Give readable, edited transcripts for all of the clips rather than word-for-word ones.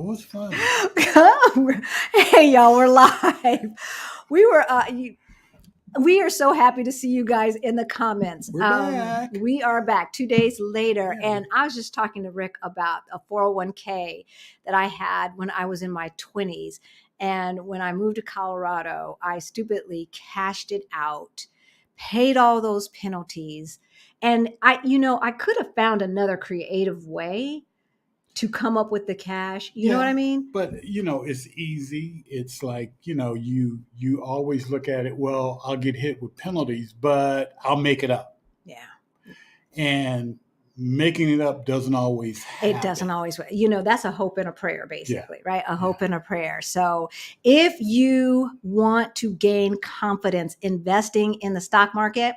was fun. Hey, y'all, we're live. We were. We are so happy to see you guys in the comments. We're back. We are back 2 days later. Yeah. And I was just talking to Rick about a 401k that I had when I was in my 20s. And when I moved to Colorado, I stupidly cashed it out, paid all those penalties. And I could have found another creative way to come up with the cash. You know what I mean? But it's easy. It's like, you always look at it, well, I'll get hit with penalties, but I'll make it up. Yeah. And making it up doesn't always happen. It doesn't always, that's a hope and a prayer, basically, right? A hope and a prayer. So if you want to gain confidence investing in the stock market,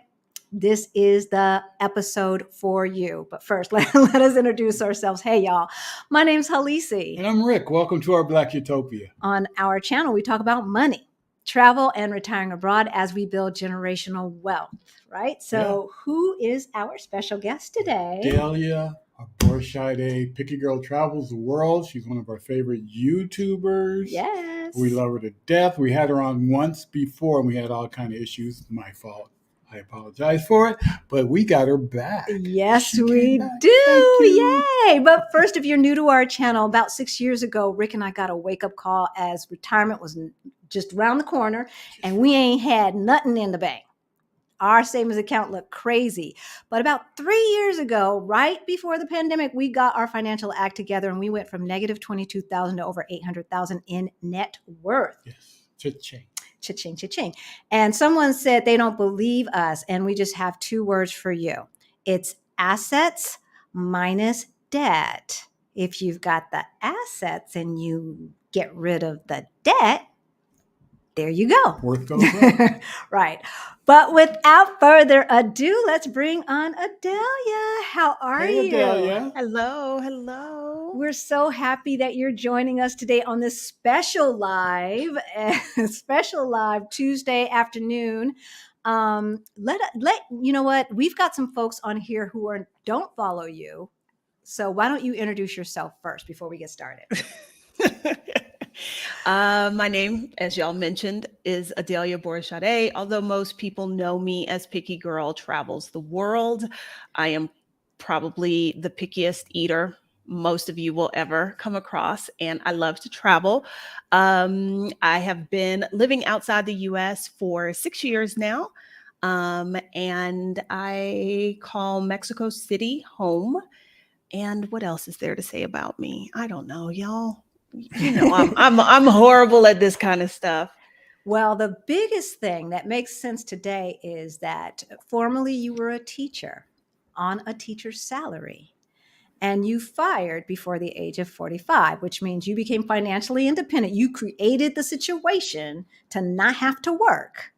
this is the episode for you. But first, let us introduce ourselves. Hey, y'all. My name's Halisi. And I'm Rick. Welcome to our Black Utopia. On our channel, we talk about money, travel, and retiring abroad as we build generational wealth, right? So who is our special guest today? Adalia Aborisade, Picky Girl Travels the World. She's one of our favorite YouTubers. Yes. We love her to death. We had her on once before, and we had all kind of issues. My fault. I apologize for it, but we got her back. Yes, we do. Yay. But first, if you're new to our channel, about 6 years ago, Rick and I got a wake-up call as retirement was just around the corner, and we ain't had nothing in the bank. Our savings account looked crazy. But about 3 years ago, right before the pandemic, we got our financial act together, and we went from negative 22,000 to over 800,000 in net worth. Yes, cha-ching. Cha-ching, cha-ching. And someone said they don't believe us, and we just have 2 words for you. It's assets minus debt. If you've got the assets and you get rid of the debt, there you go. Worth goes up. Right. But without further ado, let's bring on Adalia. How are you? Adalia. Hello. We're so happy that you're joining us today on this special live Tuesday afternoon. You know what? We've got some folks on here who don't follow you. So why don't you introduce yourself first before we get started? My name, as y'all mentioned, is Adalia Aborisade. Although most people know me as Picky Girl Travels the World, I am probably the pickiest eater most of you will ever come across, and I love to travel. I have been living outside the U.S. for 6 years now, and I call Mexico City home. And what else is there to say about me? I don't know, y'all. I'm horrible at this kind of stuff. Well, the biggest thing that makes sense today is that formerly you were a teacher on a teacher's salary, and you fired before the age of 45, which means you became financially independent. You created the situation to not have to work,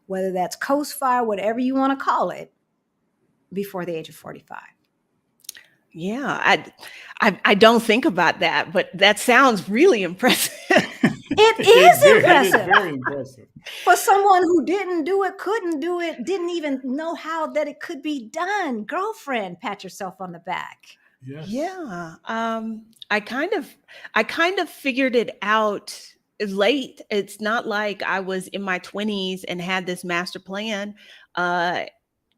whether that's coast-fire, whatever you want to call it, before the age of 45. Yeah, I don't think about that, but that sounds really impressive. It is impressive. It is very impressive. For someone who didn't do it, couldn't do it, didn't even know how that it could be done. Girlfriend, pat yourself on the back. Yes. Yeah. I kind of figured it out late. It's not like I was in my 20s and had this master plan.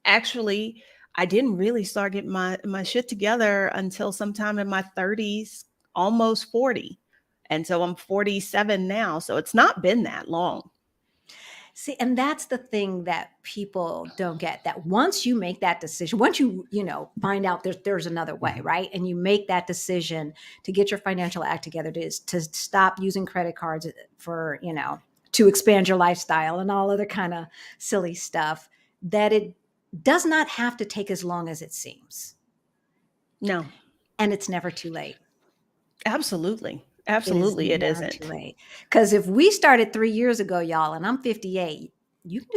Actually, I didn't really start getting my shit together until sometime in my 30s, almost 40. And so I'm 47 now. So it's not been that long. See, and that's the thing that people don't get, that once you make that decision, once you find out there's another way, right? And you make that decision to get your financial act together, to stop using credit cards for, to expand your lifestyle and all other kind of silly stuff, that it does not have to take as long as it seems. No. And it's never too late. Absolutely. It isn't. Too late. Because if we started 3 years ago, y'all, and I'm 58, you can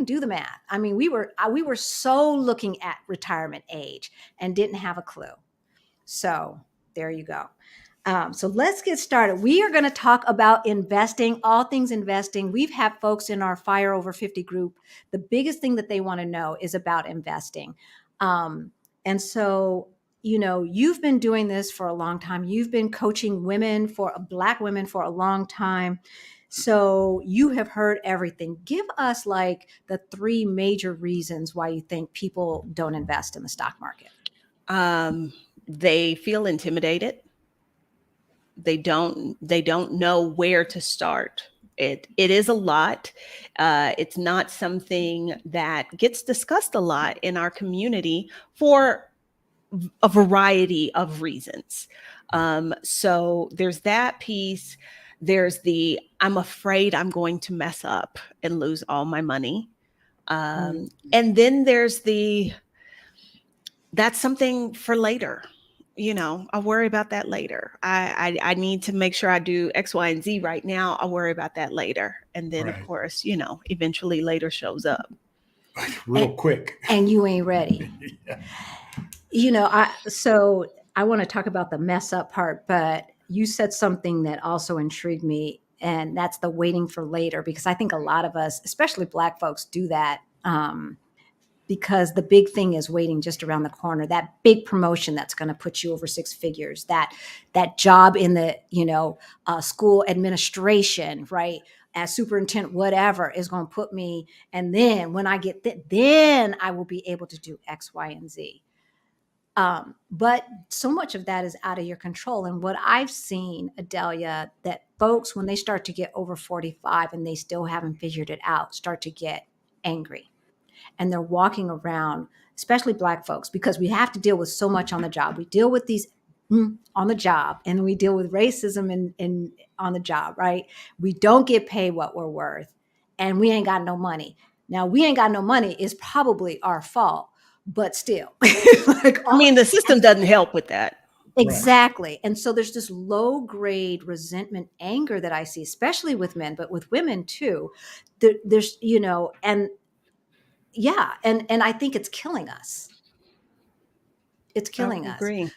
do the math. I mean, we were so looking at retirement age and didn't have a clue. So there you go. So let's get started. We are going to talk about investing, all things investing. We've had folks in our Fire Over 50 group. The biggest thing that they want to know is about investing. And so, you've been doing this for a long time. You've been coaching Black women for a long time. So you have heard everything. Give us like the 3 major reasons why you think people don't invest in the stock market. They feel intimidated. They don't know where to start. It is a lot. It's not something that gets discussed a lot in our community for a variety of reasons. So there's that piece. There's I'm afraid I'm going to mess up and lose all my money. And then there's that's something for later. I'll worry about that later. I need to make sure I do X, Y, and Z right now. I'll worry about that later. And then, of course, eventually later shows up. Real quick. And you ain't ready. Yeah. So I want to talk about the mess up part, but you said something that also intrigued me, and that's the waiting for later, because I think a lot of us, especially Black folks, do that. Because the big thing is waiting just around the corner, that big promotion that's going to put you over 6 figures, that job in the, school administration, right? As superintendent, whatever is going to put me. And then when I get then I will be able to do X, Y, and Z. But so much of that is out of your control. And what I've seen, Adalia, that folks, when they start to get over 45 and they still haven't figured it out, start to get angry. And they're walking around, especially Black folks, because we have to deal with so much on the job. We deal with these on the job, and we deal with racism in on the job, right? We don't get paid what we're worth, and we ain't got no money. Now, we ain't got no money is probably our fault, but still. The system doesn't help with that. Exactly. Right. And so there's this low grade resentment, anger that I see, especially with men, but with women too. There's, and yeah. And I think it's killing us. It's killing us. Agree.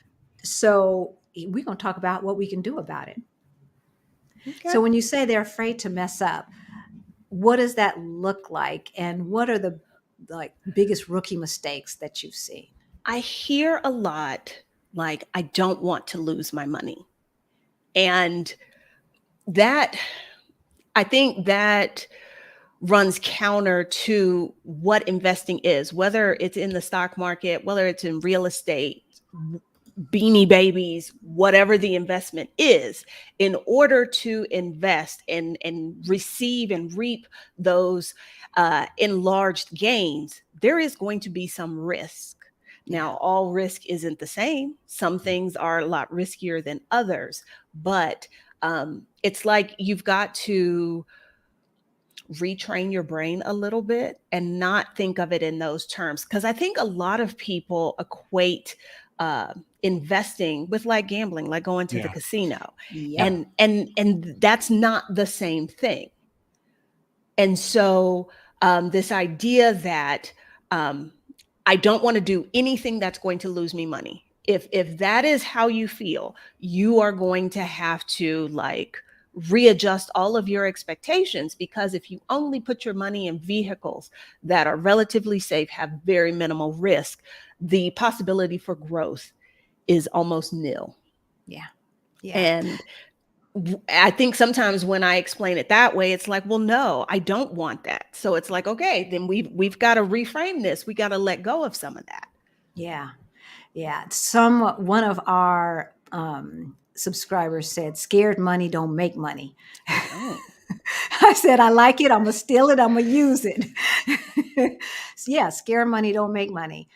So we're going to talk about what we can do about it. Okay. So when you say they're afraid to mess up, what does that look like? And what are the biggest rookie mistakes that you've seen? I hear a lot like, I don't want to lose my money. And I think that runs counter to what investing is, whether it's in the stock market, whether it's in real estate, Beanie Babies, whatever the investment is. In order to invest and receive and reap those enlarged gains, there is going to be some risk. Now, all risk isn't the same. Some things are a lot riskier than others, but it's like you've got to retrain your brain a little bit and not think of it in those terms. Because I think a lot of people equate investing with like gambling, like going to the casino. Yeah. And that's not the same thing. And so this idea that I don't want to do anything that's going to lose me money. If that is how you feel, you are going to have to readjust all of your expectations, because if you only put your money in vehicles that are relatively safe, have very minimal risk, the possibility for growth is almost nil. Yeah. And I think sometimes when I explain it that way, it's like, well, no, I don't want that. So it's like, okay, then we've got to reframe this. We got to let go of some of that. Yeah. One of our subscribers said, scared money don't make money. Oh. I said, I like it. I'm going to steal it. I'm going to use it. So yeah, scared money don't make money.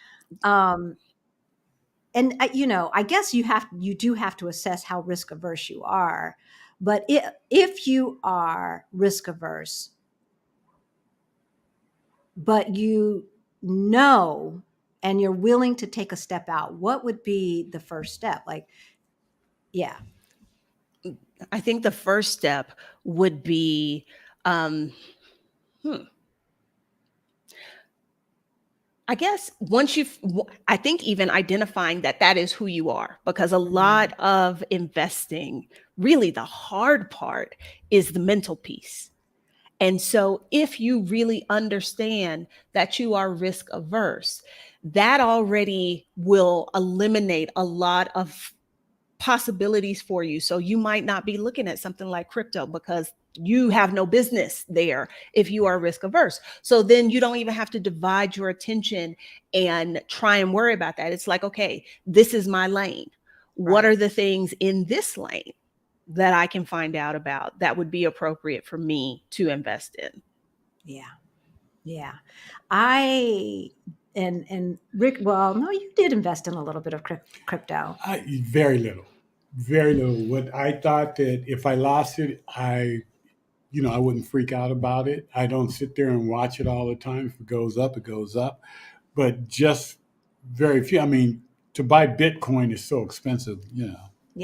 And I guess you do have to assess how risk averse you are. But if you are risk averse, but and you're willing to take a step out, what would be the first step? I think the first step would be, I guess I think even identifying that is who you are, because a lot of investing, really the hard part is the mental piece. And so if you really understand that you are risk averse, that already will eliminate a lot of possibilities for you. So you might not be looking at something like crypto because you have no business there if you are risk averse. So then you don't even have to divide your attention and try and worry about that. It's like, okay, this is my lane. What are the things in this lane that I can find out about that would be appropriate for me to invest in? Yeah. Yeah. And Rick, well, no, you did invest in a little bit of crypto. Very little, very little. What I thought that if I lost it, I wouldn't freak out about it. I don't sit there and watch it all the time. If it goes up, it goes up. But just very few. I mean, to buy Bitcoin is so expensive, Yeah.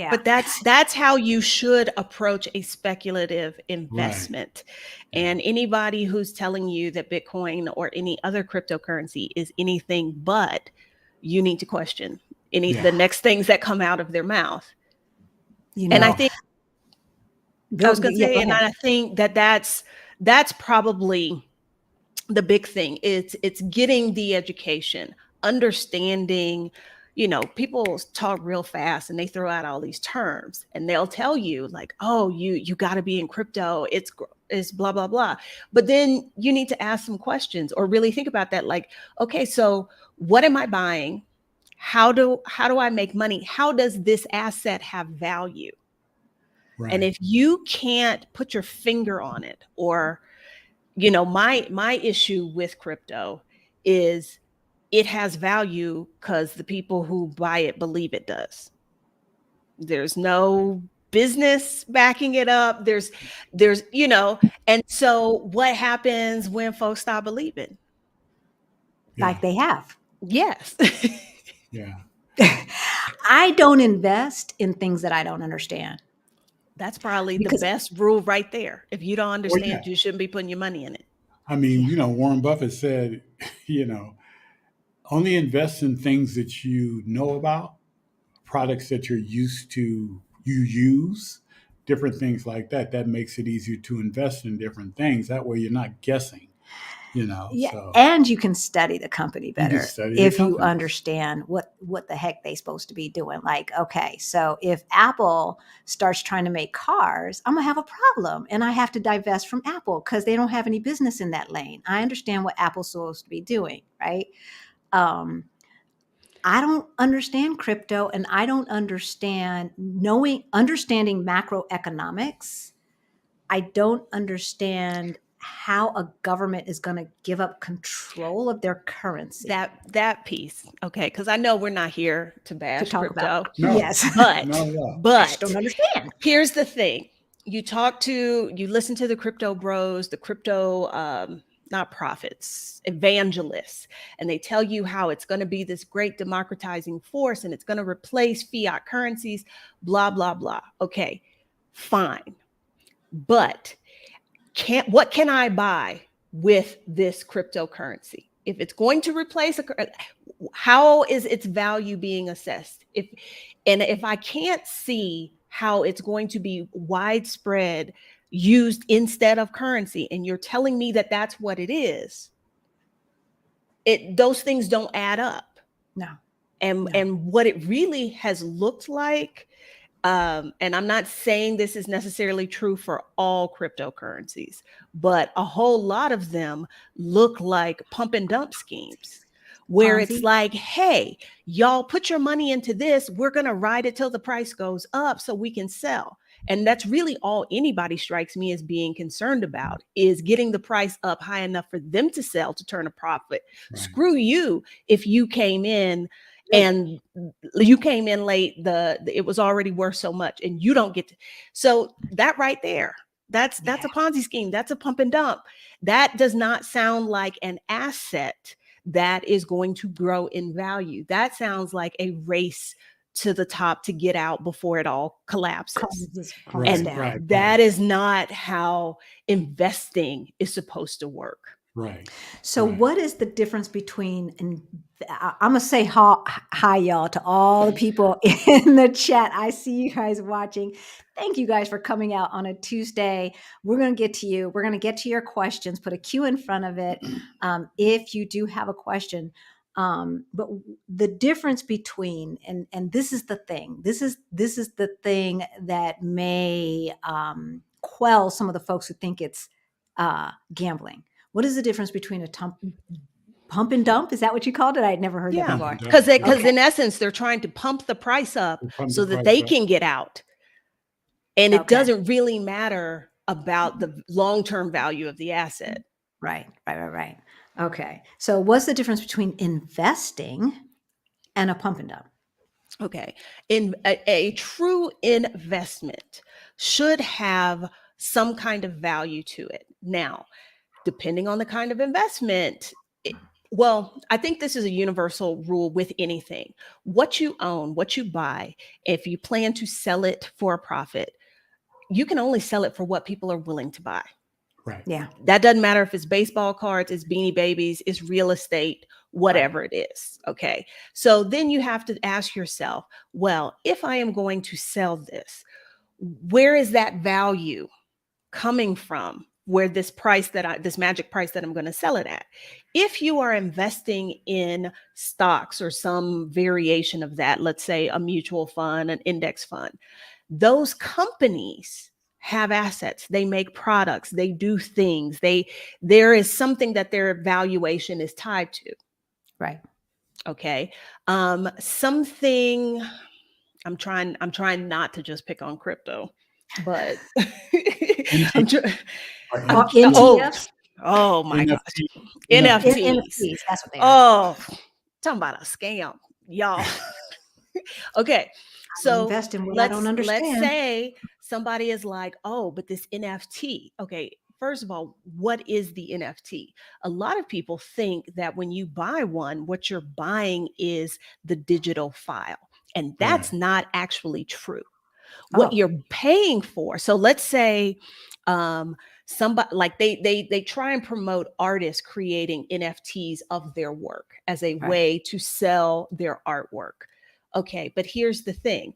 But that's how you should approach a speculative investment. Yeah. And anybody who's telling you that Bitcoin or any other cryptocurrency is anything but, you need to question the next things that come out of their mouth. And I think I was going to say, and I think that's probably the big thing. It's getting the education, understanding. People talk real fast and they throw out all these terms and they'll tell you like, oh, you got to be in crypto. It's blah, blah, blah. But then you need to ask some questions or really think about that. Like, okay, so what am I buying? How do I make money? How does this asset have value? Right. And if you can't put your finger on it, or, my issue with crypto is it has value because the people who buy it believe it does. There's no business backing it up. There's, and so what happens when folks stop believing? Like they have. Yes. Yeah. I don't invest in things that I don't understand. That's probably the best rule right there. If you don't understand, you shouldn't be putting your money in it. I mean, Warren Buffett said, only invest in things that you know about, products that you're used to, you use, different things like that. That makes it easier to invest in different things. That way you're not guessing. Yeah, so. And you can study the company better if you company. Understand what the heck they're supposed to be doing. Like, okay, so if Apple starts trying to make cars, I'm gonna have a problem, and I have to divest from Apple because they don't have any business in that lane. I understand what Apple's supposed to be doing, right? I don't understand crypto, and I don't understanding macroeconomics. I don't understand how a government is going to give up control of their currency. That piece, okay? Because I know we're not here to bash talk crypto. about. No, yes, but I just don't understand. Here's the thing: you listen to the crypto bros, the crypto not prophets, evangelists, and they tell you how it's going to be this great democratizing force and it's going to replace fiat currencies, blah blah blah. Okay, fine. But what can I buy with this cryptocurrency? If it's going to replace how is its value being assessed? If I can't see how it's going to be widespread used instead of currency, and you're telling me that that's what it is, those things don't add up. No. And what it really has looked like, and I'm not saying this is necessarily true for all cryptocurrencies, but a whole lot of them look like pump and dump schemes where Ponzi. It's like, hey, y'all put your money into this. We're going to ride it till the price goes up so we can sell. And that's really all anybody strikes me as being concerned about, is getting the price up high enough for them to sell to turn a profit. Right. Screw you if you came in and you came in late, it was already worth so much and you don't get to. So that right there, that's a Ponzi scheme. That's a pump and dump. That does not sound like an asset that is going to grow in value. That sounds like a race to the top to get out before it all collapses. And that is not how investing is supposed to work. Right. So what is the difference between, and I'm going to say hi, y'all, to all the people in the chat. I see you guys watching. Thank you guys for coming out on a Tuesday. We're going to get to you. We're going to get to your questions. Put a Q in front of it. If you do have a question, But the difference between, and this is the thing, this is the thing that may quell some of the folks who think it's gambling. What is the difference between a pump and dump? Is that what you called it? I had never heard that Yeah, before. because Okay. in essence, they're trying to pump the price up Pump so the that price they up. can get out. And it Okay. doesn't really matter about the long-term value of the asset. Right. Okay. So what's the difference between investing and a pump and dump? Okay. In a true investment should have some kind of value to it. Now, depending on the kind of investment, well, I think this is a universal rule with anything. What you own, what you buy, if you plan to sell it for a profit, you can only sell it for what people are willing to buy. Right. Yeah. That doesn't matter if it's baseball cards, it's Beanie Babies, it's real estate, whatever it is. Okay. So then you have to ask yourself, well, if I am going to sell this, where is that value coming from? Where this magic price that I'm going to sell it at? If you are investing in stocks or some variation of that, let's say a mutual fund, an index fund, those companies have assets, they make products, they do things, there is something that their valuation is tied to. Right. Okay. Something I'm trying not to just pick on crypto, but NTFs? Oh my gosh. NFT. NFTs. That's what they are. Oh, talking about a scam, y'all. Okay. So invest in what I don't understand. let's say somebody is like, oh, but this NFT. Okay. First of all, what is the NFT? A lot of people think that when you buy one, what you're buying is the digital file. And that's not actually true. What you're paying for. So let's say somebody like they try and promote artists creating NFTs of their work as a way to sell their artwork. Okay, but here's the thing.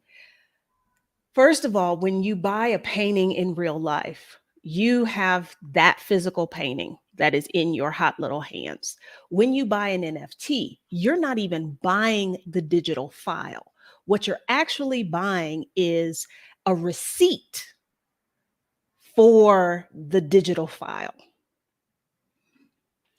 First of all, when you buy a painting in real life, you have that physical painting that is in your hot little hands. When you buy an NFT, you're not even buying the digital file. What you're actually buying is a receipt for the digital file.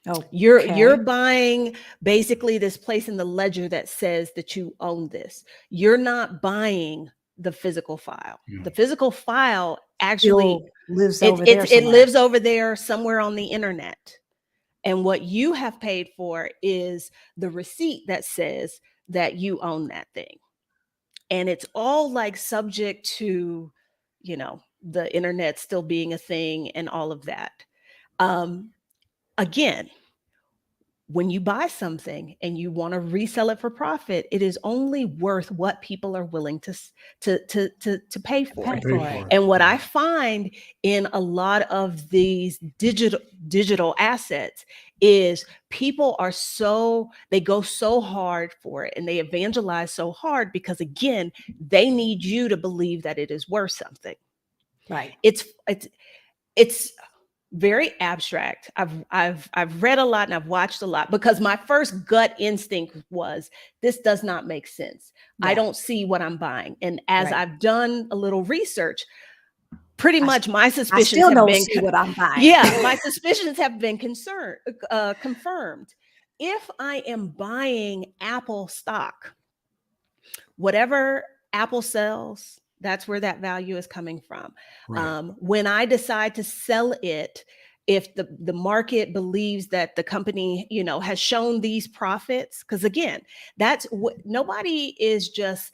Oh, you're buying basically this place in the ledger that says that you own this. You're not buying the physical file. The physical file actually lives over there. It lives over there somewhere on the internet. And what you have paid for is the receipt that says that you own that thing. And it's all like subject to, the internet still being a thing and all of that. Again, when you buy something and you want to resell it for profit, it is only worth what people are willing to pay for it. And what I find in a lot of these digital assets is people are they go so hard for it and they evangelize so hard because again, they need you to believe that it is worth something. Right. It's very abstract. I've read a lot and I've watched a lot because my first gut instinct was this does not make sense. I don't see what I'm buying. And as I've done a little research, pretty much my suspicions have been see what I'm buying. Yeah, my suspicions have been confirmed. If I am buying Apple stock, whatever Apple sells, that's where that value is coming from. When I decide to sell it, if the market believes that the company, has shown these profits, because again, that's what nobody is just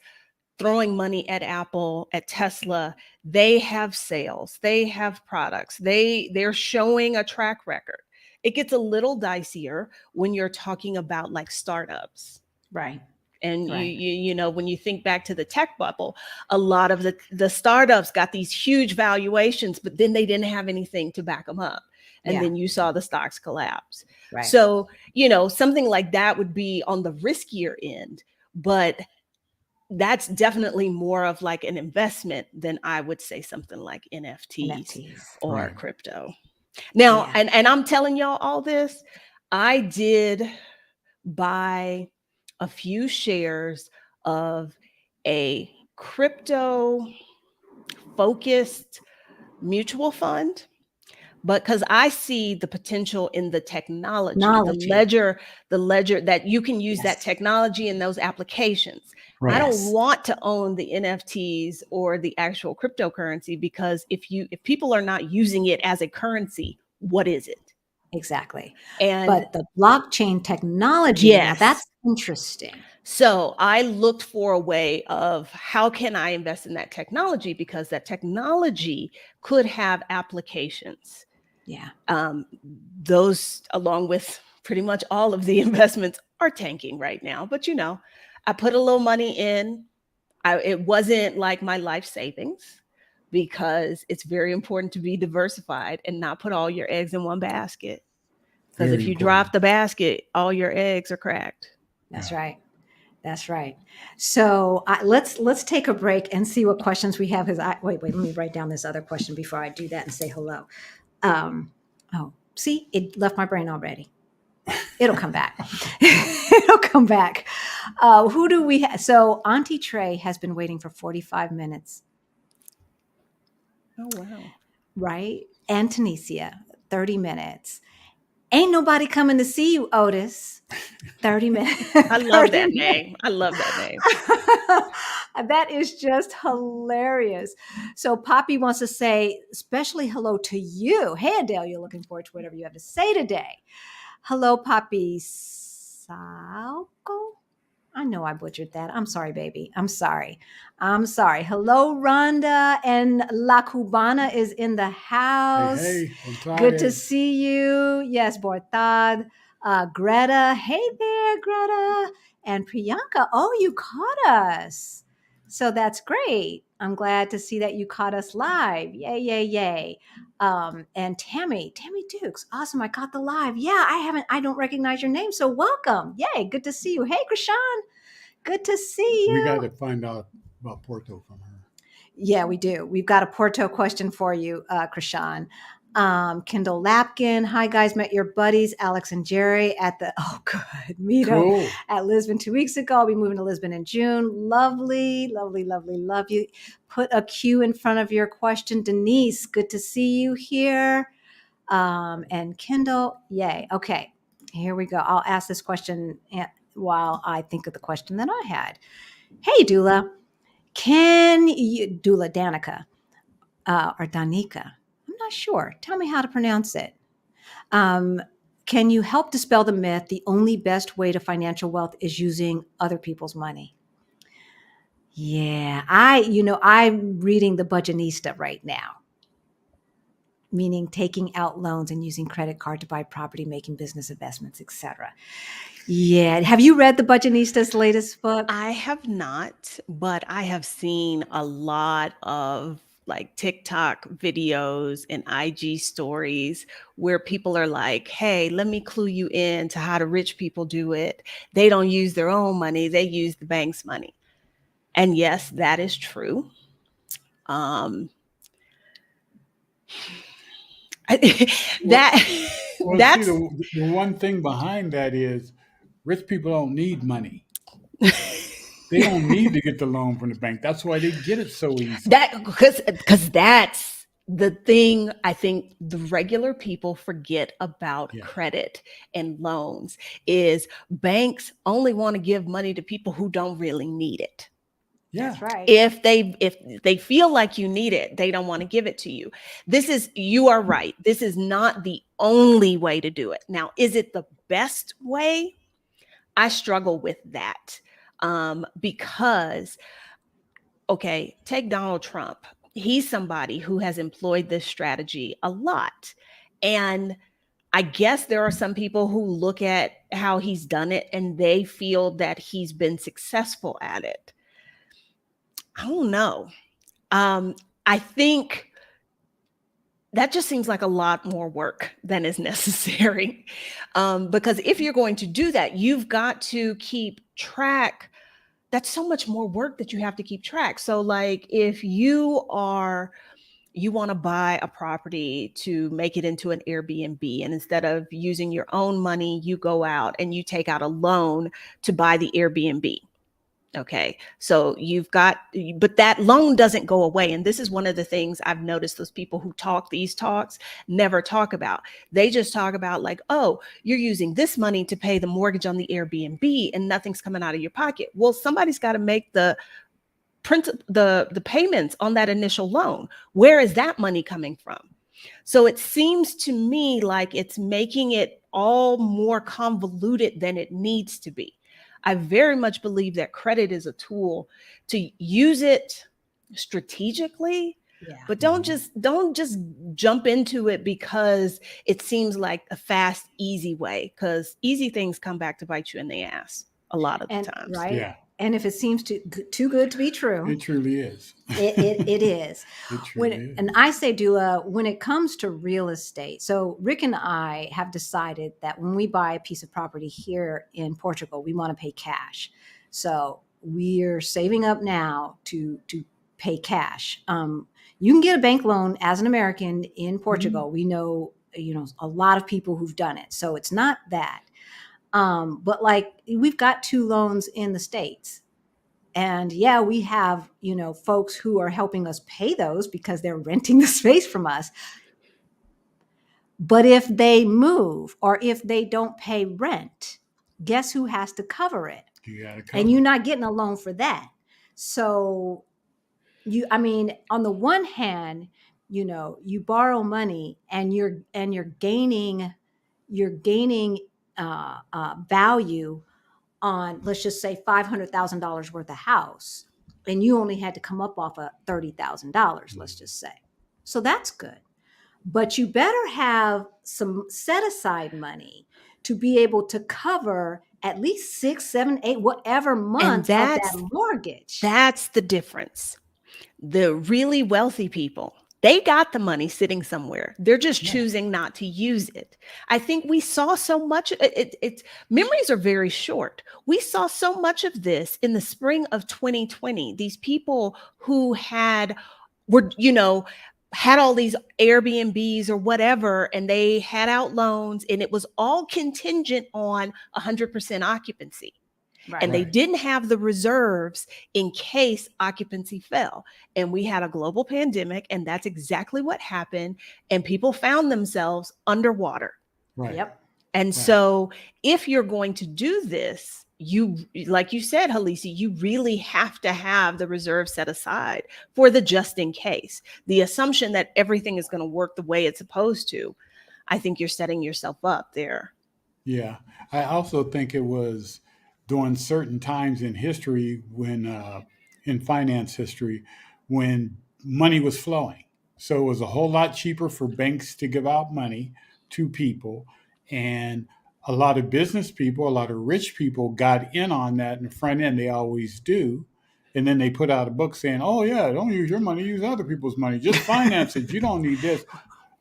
throwing money at Apple, at Tesla. They have sales, they have products, they're showing a track record. It gets a little dicier when you're talking about like startups. Right. And when you think back to the tech bubble, a lot of the startups got these huge valuations, but then they didn't have anything to back them up. And then you saw the stocks collapse. Right. So, something like that would be on the riskier end, but that's definitely more of like an investment than I would say something like NFTs. Or crypto. Now, and I'm telling y'all all this, I did buy a few shares of a crypto focused mutual fund, but because I see the potential in the technology, the ledger that you can use that Yes. technology in those applications. I don't Yes. want to own the NFTs or the actual cryptocurrency, because if people are not using it as a currency, what is it? Exactly. And But the blockchain technology, now yes. that's interesting. So I looked for a way of how can I invest in that technology, because that technology could have applications. Yeah. Those, along with pretty much all of the investments, are tanking right now. But I put a little money in. It wasn't like my life savings, because it's very important to be diversified and not put all your eggs in one basket. Because if you drop the basket, all your eggs are cracked. That's right. That's right. So let's take a break and see what questions we have. Wait, let me write down this other question before I do that and say hello. See, it left my brain already. It'll come back. It'll come back. Who do we have? So Auntie Trey has been waiting for 45 minutes. Oh, wow. Right? And Tunisia, 30 minutes. Ain't nobody coming to see you, Otis. 30 minutes. I love that name. I love that name. That is just hilarious. So Poppy wants to say, especially hello to you. Hey, Adalia, looking forward to whatever you have to say today. Hello, Poppy Salco. I know I butchered that. I'm sorry, baby. I'm sorry. Hello, Rhonda, and La Cubana is in the house. Hey, good to see you. Yes, Bortad. Greta. Hey there, Greta. And Priyanka. Oh, you caught us. So that's great. I'm glad to see that you caught us live. Yay, yay, yay. And Tammy Dukes. Awesome. I caught the live. Yeah, I don't recognize your name. So welcome. Yay. Good to see you. Hey, Krishan. Good to see you. We got to find out about Porto from her. Yeah, we do. We've got a Porto question for you, Krishan. Kendall Lapkin. Hi, guys. Met your buddies, Alex and Jerry, at the, meetup at Lisbon 2 weeks ago. I'll be moving to Lisbon in June. Lovely, lovely, lovely. Love you. Put a Q in front of your question. Denise, good to see you here. And Kendall, yay. Okay, here we go. I'll ask this question while I think of the question that I had. Hey, Dula. Can you, Dula Danica, or Danica? I'm not sure. Tell me how to pronounce it. Can you help dispel the myth the only best way to financial wealth is using other people's money? Yeah, I'm reading the Budgetnista right now, meaning taking out loans and using credit card to buy property, making business investments, etc. Yeah. Have you read the Budgetnista's latest book? I have not, but I have seen a lot of like TikTok videos and IG stories where people are like, hey, let me clue you in to how the rich people do it. They don't use their own money. They use the bank's money. And yes, that is true. Well, That's see, the one thing behind that is rich people don't need money. They don't need to get the loan from the bank. That's why they get it so easy. Because that's the thing I think the regular people forget about credit and loans is banks only want to give money to people who don't really need it. Yeah. That's right. If they feel like you need it, they don't want to give it to you. You are right. This is not the only way to do it. Now, is it the best way? I struggle with that. Because, okay, take Donald Trump. He's somebody who has employed this strategy a lot. And I guess there are some people who look at how he's done it and they feel that he's been successful at it. I don't know. I think that just seems like a lot more work than is necessary. Because if you're going to do that, you've got to keep track. That's so much more work that you have to keep track. So like if you are you want to buy a property to make it into an Airbnb. And instead of using your own money, you go out and you take out a loan to buy the Airbnb. Okay. So but that loan doesn't go away. And this is one of the things I've noticed those people who talk these talks never talk about. They just talk about like, oh, you're using this money to pay the mortgage on the Airbnb and nothing's coming out of your pocket. Well, somebody's got to make the payments on that initial loan. Where is that money coming from? So it seems to me like it's making it all more convoluted than it needs to be. I very much believe that credit is a tool to use it strategically, but don't just jump into it because it seems like a fast, easy way, because easy things come back to bite you in the ass a lot of the times. Right. Yeah. And if it seems too good to be true, It truly is. it is. It truly is. And I say, Dula, when it comes to real estate, so Rick and I have decided that when we buy a piece of property here in Portugal, we want to pay cash. So we're saving up now to pay cash. You can get a bank loan as an American in Portugal. We know, a lot of people who've done it. So it's not that. But like we've got 2 loans in the States. And yeah, we have, folks who are helping us pay those because they're renting the space from us. But if they move or if they don't pay rent, guess who has to cover it? You gotta And you're not getting a loan for that. So on the one hand, you borrow money and you're gaining value on, let's just say $500,000 worth of house, and you only had to come up off of $30,000, let's just say. So that's good. But you better have some set aside money to be able to cover at least 6, 7, 8, whatever months of that mortgage. That's the difference. The really wealthy people, they got the money sitting somewhere. They're just choosing not to use it. I think we saw so much. Memories are very short. We saw so much of this in the spring of 2020. These people who had all these Airbnbs or whatever, and they had out loans, and it was all contingent on 100% occupancy. Right. And they didn't have the reserves in case occupancy fell. And we had a global pandemic, and that's exactly what happened. And people found themselves underwater. Right. Yep. And so if you're going to do this, like you said, Halisi, you really have to have the reserve set aside for the just in case. The assumption that everything is going to work the way it's supposed to, I think you're setting yourself up there. Yeah. I also think it was during certain times in history when, in finance history, when money was flowing. So it was a whole lot cheaper for banks to give out money to people. And a lot of business people, a lot of rich people got in on that in the front end. They always do. And then they put out a book saying, oh, yeah, don't use your money, use other people's money. Just finance it. You don't need this.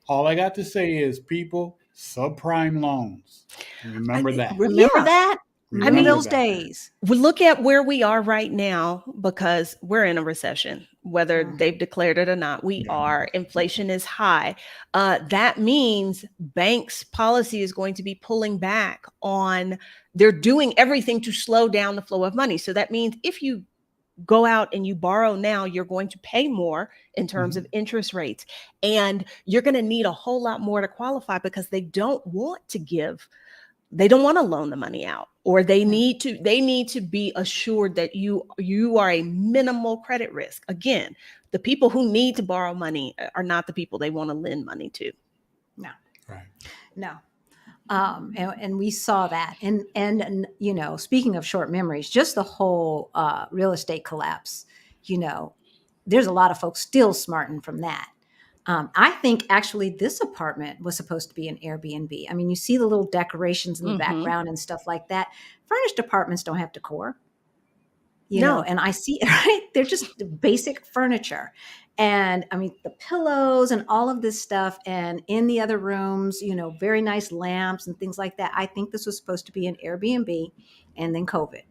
All I got to say is, people, subprime loans. Remember that. Remember that? Remember those that. days. We look at where we are right now because we're in a recession, whether they've declared it or not. We are. Inflation is high. That means banks' policy is going to be pulling back on, they're doing everything to slow down the flow of money. So that means if you go out and you borrow now, you're going to pay more in terms of interest rates. And you're going to need a whole lot more to qualify because they don't want to loan the money out, or they need to be assured that you are a minimal credit risk. Again, the people who need to borrow money are not the people they want to lend money to. No. Right. No. And we saw that. And speaking of short memories, just the whole real estate collapse, there's a lot of folks still smarting from that. I think actually this apartment was supposed to be an Airbnb. I mean, you see the little decorations in the background and stuff like that. Furnished apartments don't have decor, and I see it, right? They're just basic furniture. And I mean, the pillows and all of this stuff. And in the other rooms, very nice lamps and things like that. I think this was supposed to be an Airbnb, and then COVID.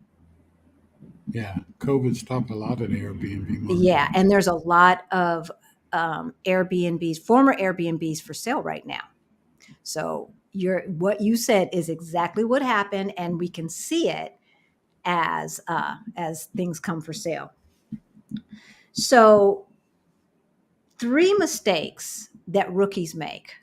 Yeah. COVID stopped a lot of the Airbnb money. Yeah. And there's a lot of Airbnbs, former Airbnbs for sale right now. So what you said is exactly what happened, and we can see it as things come for sale. So 3 mistakes that rookies make.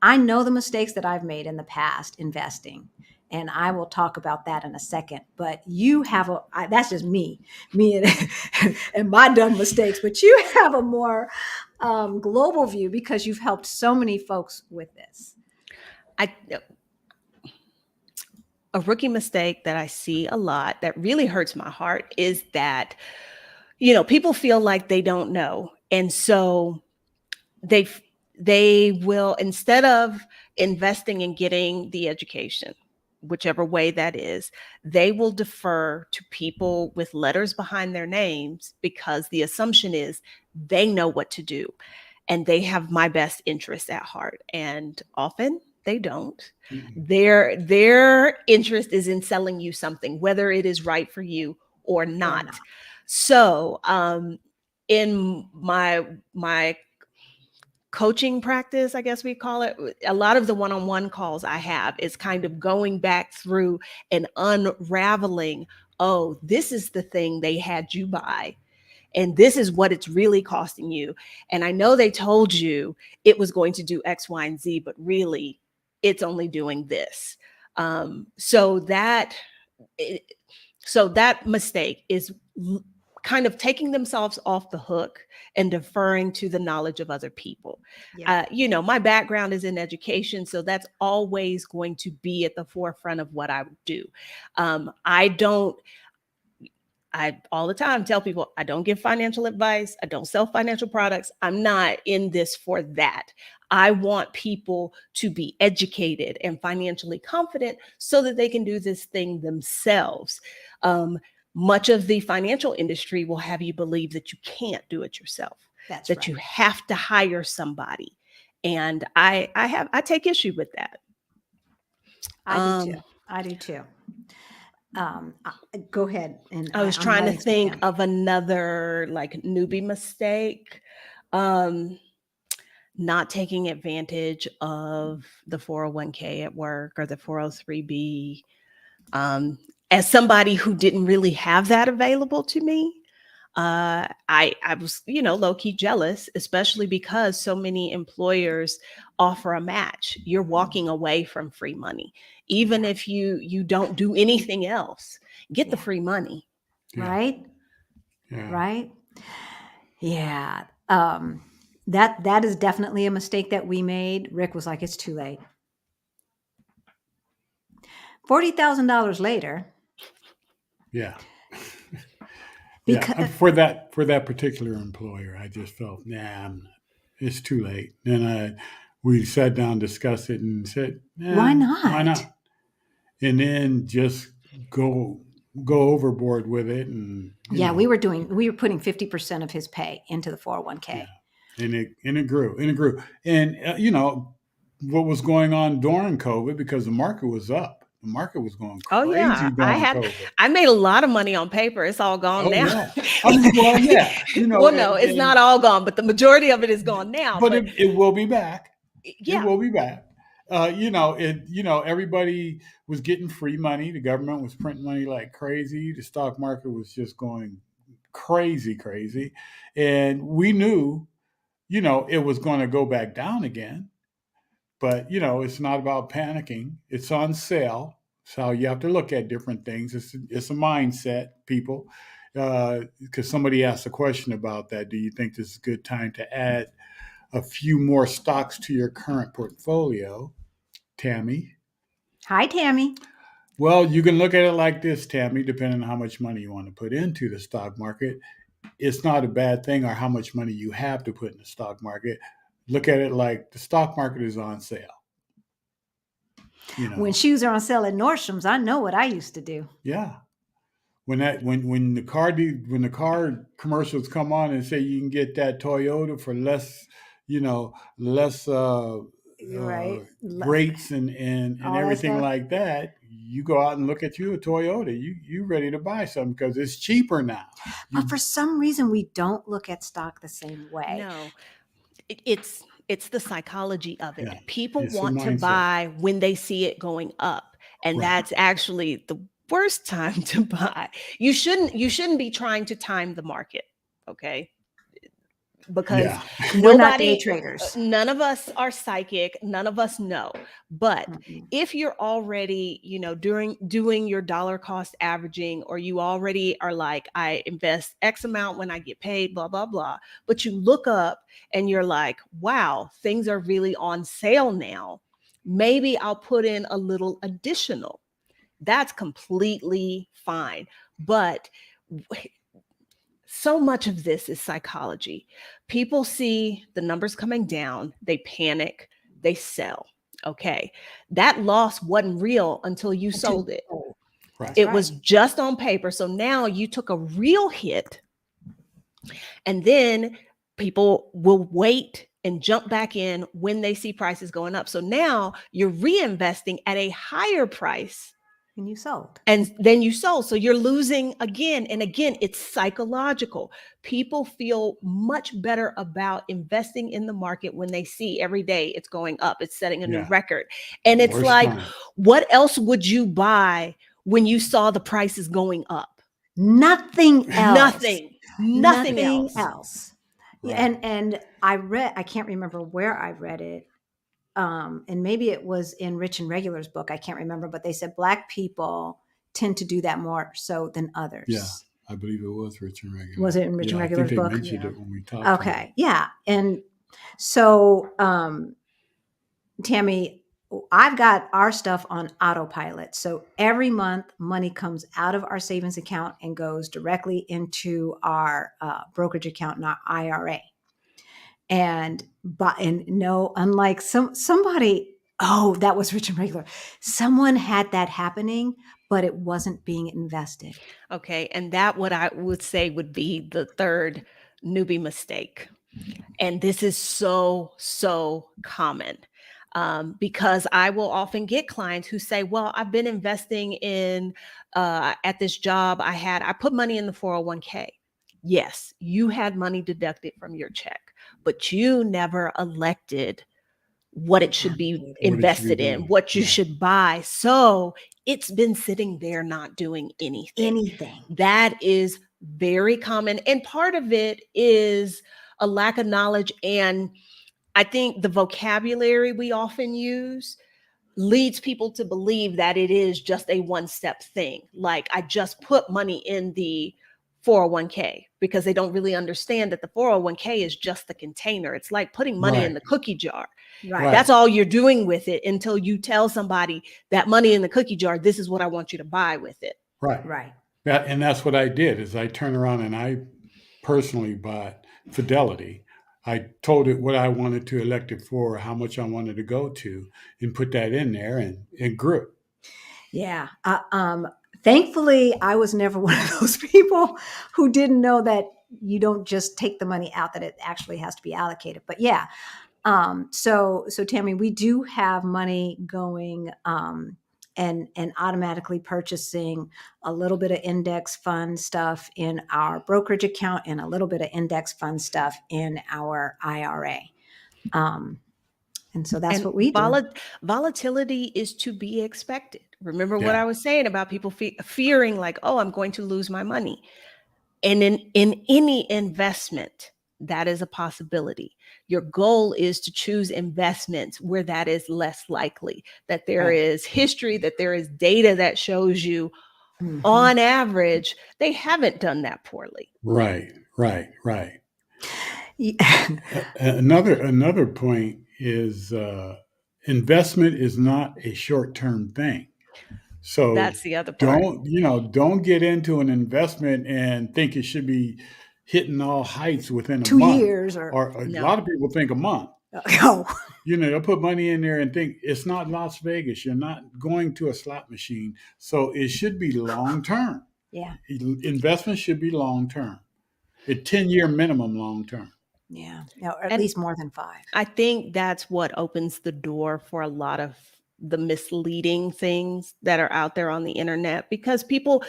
I know the mistakes that I've made in the past investing, and I will talk about that in a second. But you have that's just me and my dumb mistakes, but you have a more global view because you've helped so many folks with this. A rookie mistake that I see a lot that really hurts my heart is that, people feel like they don't know. And so they will, instead of investing in getting the education, whichever way that is, they will defer to people with letters behind their names because the assumption is they know what to do and they have my best interest at heart. And often they don't. Mm-hmm. Their interest is in selling you something, whether it is right for you or not. So in my coaching practice, I guess we call it, a lot of the one-on-one calls I have is kind of going back through and unraveling, oh, this is the thing they had you buy, and this is what it's really costing you. And I know they told you it was going to do X, Y, and Z, but really it's only doing this. So that mistake is kind of taking themselves off the hook and deferring to the knowledge of other people. Yeah. My background is in education, so that's always going to be at the forefront of what I do. I all the time tell people I don't give financial advice. I don't sell financial products. I'm not in this for that. I want people to be educated and financially confident so that they can do this thing themselves. Much of the financial industry will have you believe that you can't do it yourself. That's that right. You have to hire somebody. And I take issue with that. I do too. Go ahead. And I was trying to think of another like newbie mistake. Not taking advantage of the 401k at work or the 403b. As somebody who didn't really have that available to me, I was, low-key jealous, especially because so many employers offer a match. You're walking away from free money. Even if you don't do anything else, get the free money. Yeah. Right? Yeah. Right? Yeah. That is definitely a mistake that we made. Rick was like, it's too late. $40,000 later. Yeah. Yeah. For that particular employer, I just felt, it's too late. Then we sat down, discussed it, and said, why not? Why not? And then just go overboard with it. And we were putting 50% of his pay into the 401k. Yeah. And it grew. And what was going on during COVID, because the market was up. The market was going crazy during COVID. I made a lot of money on paper. It's all gone now. Yeah. It's not all gone, but the majority of it is gone now. But it will be back. Yeah. It will be back. Everybody was getting free money. The government was printing money like crazy. The stock market was just going crazy. And we knew, it was going to go back down again. But, it's not about panicking. It's on sale. So you have to look at different things. It's a mindset, people. Because somebody asked a question about that. Do you think this is a good time to add a few more stocks to your current portfolio? Tammy. Hi, Tammy. Well, you can look at it like this, Tammy, depending on how much money you want to put into the stock market. It's not a bad thing, or how much money you have to put in the stock market. Look at it like the stock market is on sale. When shoes are on sale at Nordstrom's, I know what I used to do. Yeah. When the car commercials come on and say you can get that Toyota for less rates and everything like that, you go out and look at a Toyota. You ready to buy something because it's cheaper now. But for some reason, we don't look at stock the same way. No. it's the psychology of it. Yeah. People It's the want to mindset. buy when they see it going up, and Right. that's actually the worst time to buy. You shouldn't be trying to time the market, okay? Because Yeah. We're not day nobody, traders. none of us are psychic, none of us know. But Mm-mm. if you're already, doing your dollar cost averaging, or you already are like, I invest X amount when I get paid, blah, blah, blah. But you look up and you're like, wow, things are really on sale now. Maybe I'll put in a little additional. That's completely fine. But so much of this is psychology. People see the numbers coming down, they panic, they sell. Okay. That loss wasn't real until you sold it. Right. That's It right. was just on paper. So now you took a real hit, and then people will wait and jump back in when they see prices going up. So now you're reinvesting at a higher price, And you sold. and then you sold. So you're losing again and again. It's psychological. People feel much better about investing in the market when they see every day it's going up, it's setting a new Yeah. record. And it's Worst like, time. what else would you buy when you saw the prices going up? Nothing else. Nothing else. Right. And I can't remember where I read it. And maybe it was in Rich and Regular's book. I can't remember, but they said Black people tend to do that more so than others. Yeah. I believe it was Rich and Regular. Was it in Rich and Regular's I think book? they mentioned Yeah. it when we talked. to them. Okay. Yeah. And so, Tammy, I've got our stuff on autopilot. So every month, money comes out of our savings account and goes directly into our brokerage account and our IRA. And no, unlike somebody, oh, that was Rich and Regular. Someone had that happening, but it wasn't being invested. Okay. And that, what I would say, would be the third newbie mistake. And this is so common, because I will often get clients who say, well, I've been investing in, at this job I put money in the 401k. Yes, you had money deducted from your check, but you never elected what it should be invested in, doing. what you Yeah. should buy. So it's been sitting there not doing anything. That is very common. And part of it is a lack of knowledge. And I think the vocabulary we often use leads people to believe that it is just a one-step thing. Like, I just put money in the 401k, because they don't really understand that the 401k is just the container. It's like putting money in Right. the cookie jar. Right. That's all you're doing with it until you tell somebody that money in the cookie jar, this is what I want you to buy with it. Right. Right. And that's what I did, is I turned around and I personally bought Fidelity. I told it what I wanted to elect it for, how much I wanted to go to, and put that in there, and it grew. Yeah. Thankfully, I was never one of those people who didn't know that you don't just take the money out, that it actually has to be allocated. But yeah. So Tammy, we do have money going, and automatically purchasing a little bit of index fund stuff in our brokerage account and a little bit of index fund stuff in our IRA. And so that's what we do. Volatility is to be expected. Remember what Yeah. I was saying about people fearing like, oh, I'm going to lose my money. And in any investment, that is a possibility. Your goal is to choose investments where that is less likely, that there is history, that there is data that shows you, on average, they haven't done that poorly. Right. Yeah. Another point is investment is not a short-term thing. So That's the other part. don't get into an investment and think it should be hitting all heights within a 2 month. years Or a No. lot of people think a month. Oh, They'll put money in there and think it's not Las Vegas. You're not going to a slot machine. So it should be long term. yeah. Investment should be long term. A 10-year minimum long term. Yeah. Or at And least more than 5. I think that's what opens the door for a lot of the misleading things that are out there on the internet, because people,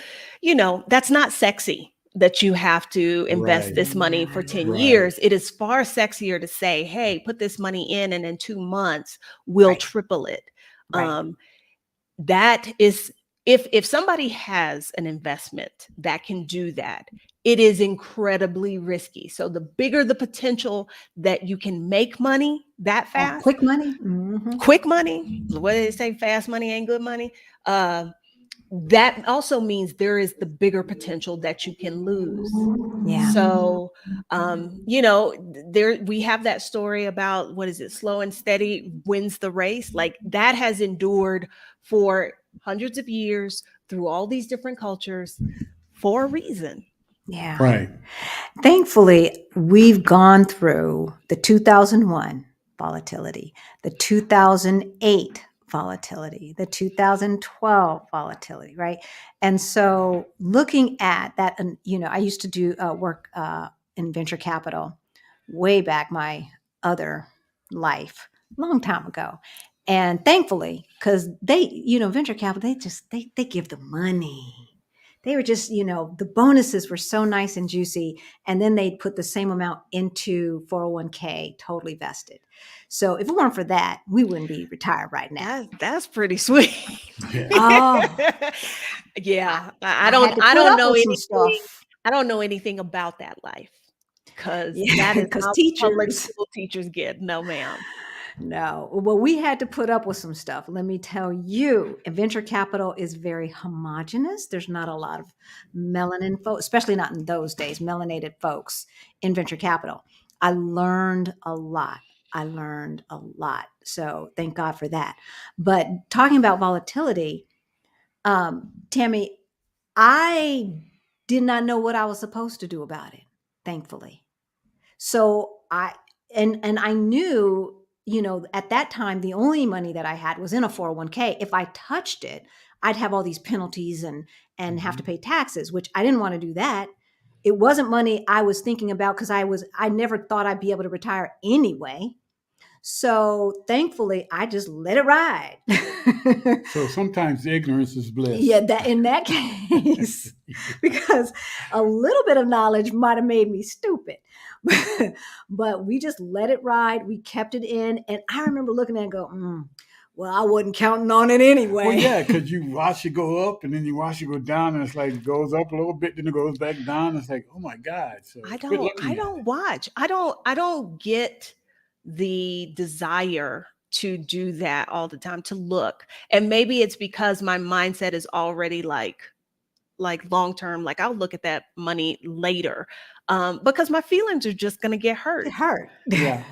that's not sexy. that you have to invest Right. this money for 10 Right. years. It is far sexier to say, hey, put this money in and in 2 months we'll Right. triple it. Right. That is, if somebody has an investment that can do that, it is incredibly risky. So the bigger the potential that you can make money that fast, Quick money. Mhm. quick money, what do they say? Fast money ain't good money. That also means there is the bigger potential that you can lose. Yeah. So, there we have that story about, what is it? Slow and steady wins the race. Like, that has endured for hundreds of years through all these different cultures for a reason. Yeah. Right. Thankfully, we've gone through the 2001 volatility, the 2008 volatility, the 2012 volatility, right? And so looking at that, and I used to do work in venture capital way back my other life, long time ago. And thankfully, because they, venture capital, they give the money. They were just, the bonuses were so nice and juicy. And then they'd put the same amount into 401k, totally vested. So if it weren't for that, we wouldn't be retired right now. That's pretty sweet. Yeah. Oh, Yeah, I had to I put don't up know with some anything. stuff. I don't know anything about that life, because Yeah, that is because how public teachers. school teachers get. No, ma'am. No, well, we had to put up with some stuff. Let me tell you, venture capital is very homogenous. There's not a lot of melanin folks, especially not in those days, melanated folks in venture capital. I learned a lot. So thank God for that. But talking about volatility, Tammy, I did not know what I was supposed to do about it, thankfully. So and I knew, at that time, the only money that I had was in a 401k. If I touched it, I'd have all these penalties and have to pay taxes, which I didn't want to do that. It wasn't money I was thinking about because I never thought I'd be able to retire anyway. So thankfully, I just let it ride. So sometimes ignorance is bliss. Yeah, that in that case, because a little bit of knowledge might have made me stupid. But we just let it ride. We kept it in. And I remember looking at it and go, well, I wasn't counting on it anyway. Well, yeah, because you watch it go up and then you watch it go down, and it's like it goes up a little bit, then it goes back down. It's like, oh my God. So I quit looking at don't it. watch. I don't get the desire to do that all the time, to look. And maybe it's because my mindset is already like long term, like I'll look at that money later. Because my feelings are just going to get hurt. It hurt. Yeah.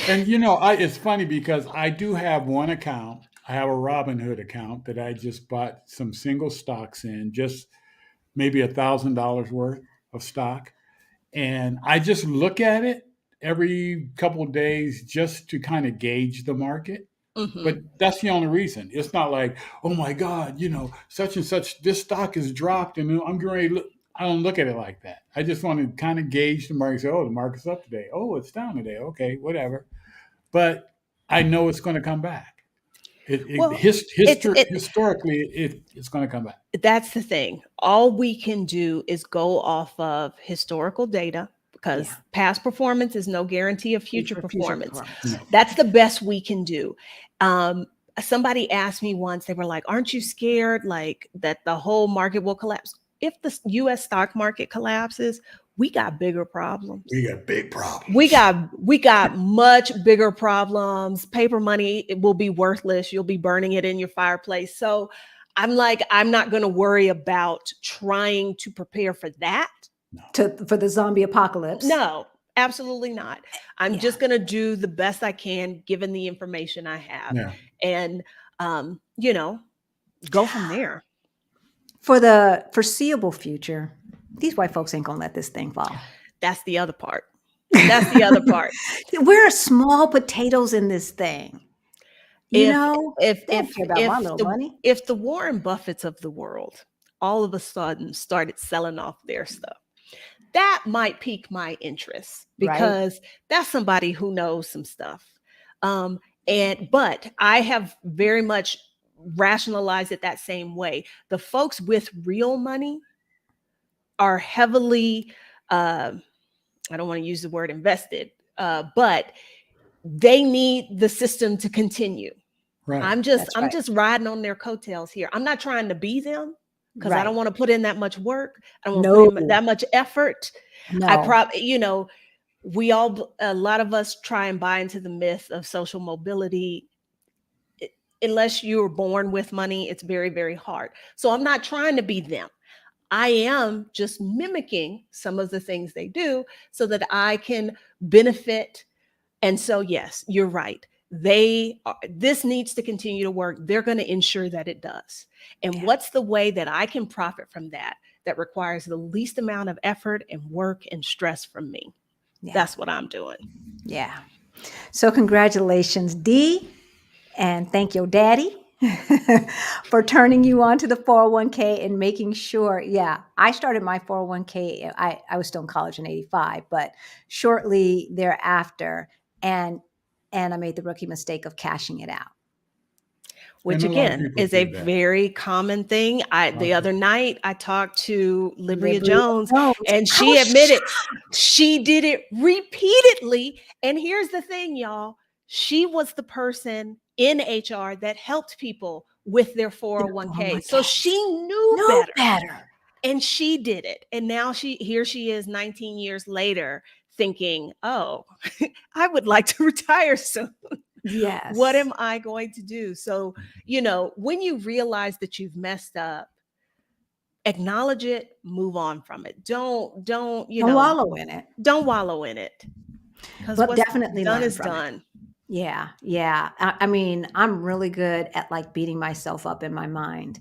And it's funny because I do have one account. I have a Robinhood account that I just bought some single stocks in, just maybe $1,000 worth of stock. And I just look at it every couple of days just to kind of gauge the market. But Mhm. that's the only reason. It's not like, oh my God, such and such, this stock has dropped and I'm getting ready to look. I don't look at it like that. I just want to kind of gauge the market. Say, oh, the market's up today. Oh, it's down today. Okay, whatever. But I know it's going to come back. Well, Historically, it's going to come back. that's the thing. All we can do is go off of historical data, because Yeah. past performance is no guarantee of future performance. No. That's the best we can do. Somebody asked me once, they were like, aren't you scared like that the whole market will collapse? If the US stock market collapses, we got bigger problems. We got big problems. We got much bigger problems. Paper money, it will be worthless. You'll be burning it in your fireplace. So I'm not going to worry about trying to prepare for that. For the zombie apocalypse. No, absolutely not. I'm Yeah. just going to do the best I can given the information I have. Yeah. And, go from there. For the foreseeable future, these white folks ain't gonna let this thing fall. That's the other part. That's the other part. We're small potatoes in this thing. They don't care about my little money. If the Warren Buffetts of the world all of a sudden started selling off their stuff, that might pique my interest, because that's somebody who knows some stuff. But I have very much rationalized it that same way. The folks with real money are heavily, I don't want to use the word invested, but they need the system to continue. Right. I'm just riding on their coattails here. I'm not trying to be them because I don't want to put in that much work. I don't want to put in that much effort. I probably, a lot of us try and buy into the myth of social mobility. Unless you were born with money, it's very, very hard. So I'm not trying to be them. I am just mimicking some of the things they do so that I can benefit. And so, yes, you're right. This needs to continue to work. They're going to ensure that it does. And what's the way that I can profit from that requires the least amount of effort and work and stress from me? That's what I'm doing. Yeah. So congratulations, Dee. And thank your daddy for turning you on to the 401k and making sure. Yeah, I started my 401k. I was still in college in 85, but shortly thereafter, and I made the rookie mistake of cashing it out. Which again is a very common thing. The other night I talked to Libria Jones, and she admitted she did it repeatedly. And here's the thing, y'all. She was the person in HR that helped people with their 401k. So she knew better. And she did it. And now here she is 19 years later thinking, oh, I would like to retire soon. Yes. What am I going to do? So, when you realize that you've messed up, acknowledge it, move on from it. Don't wallow in it. Don't wallow in it. Because but what's definitely done learn is from done. It. Yeah. I mean, I'm really good at like beating myself up in my mind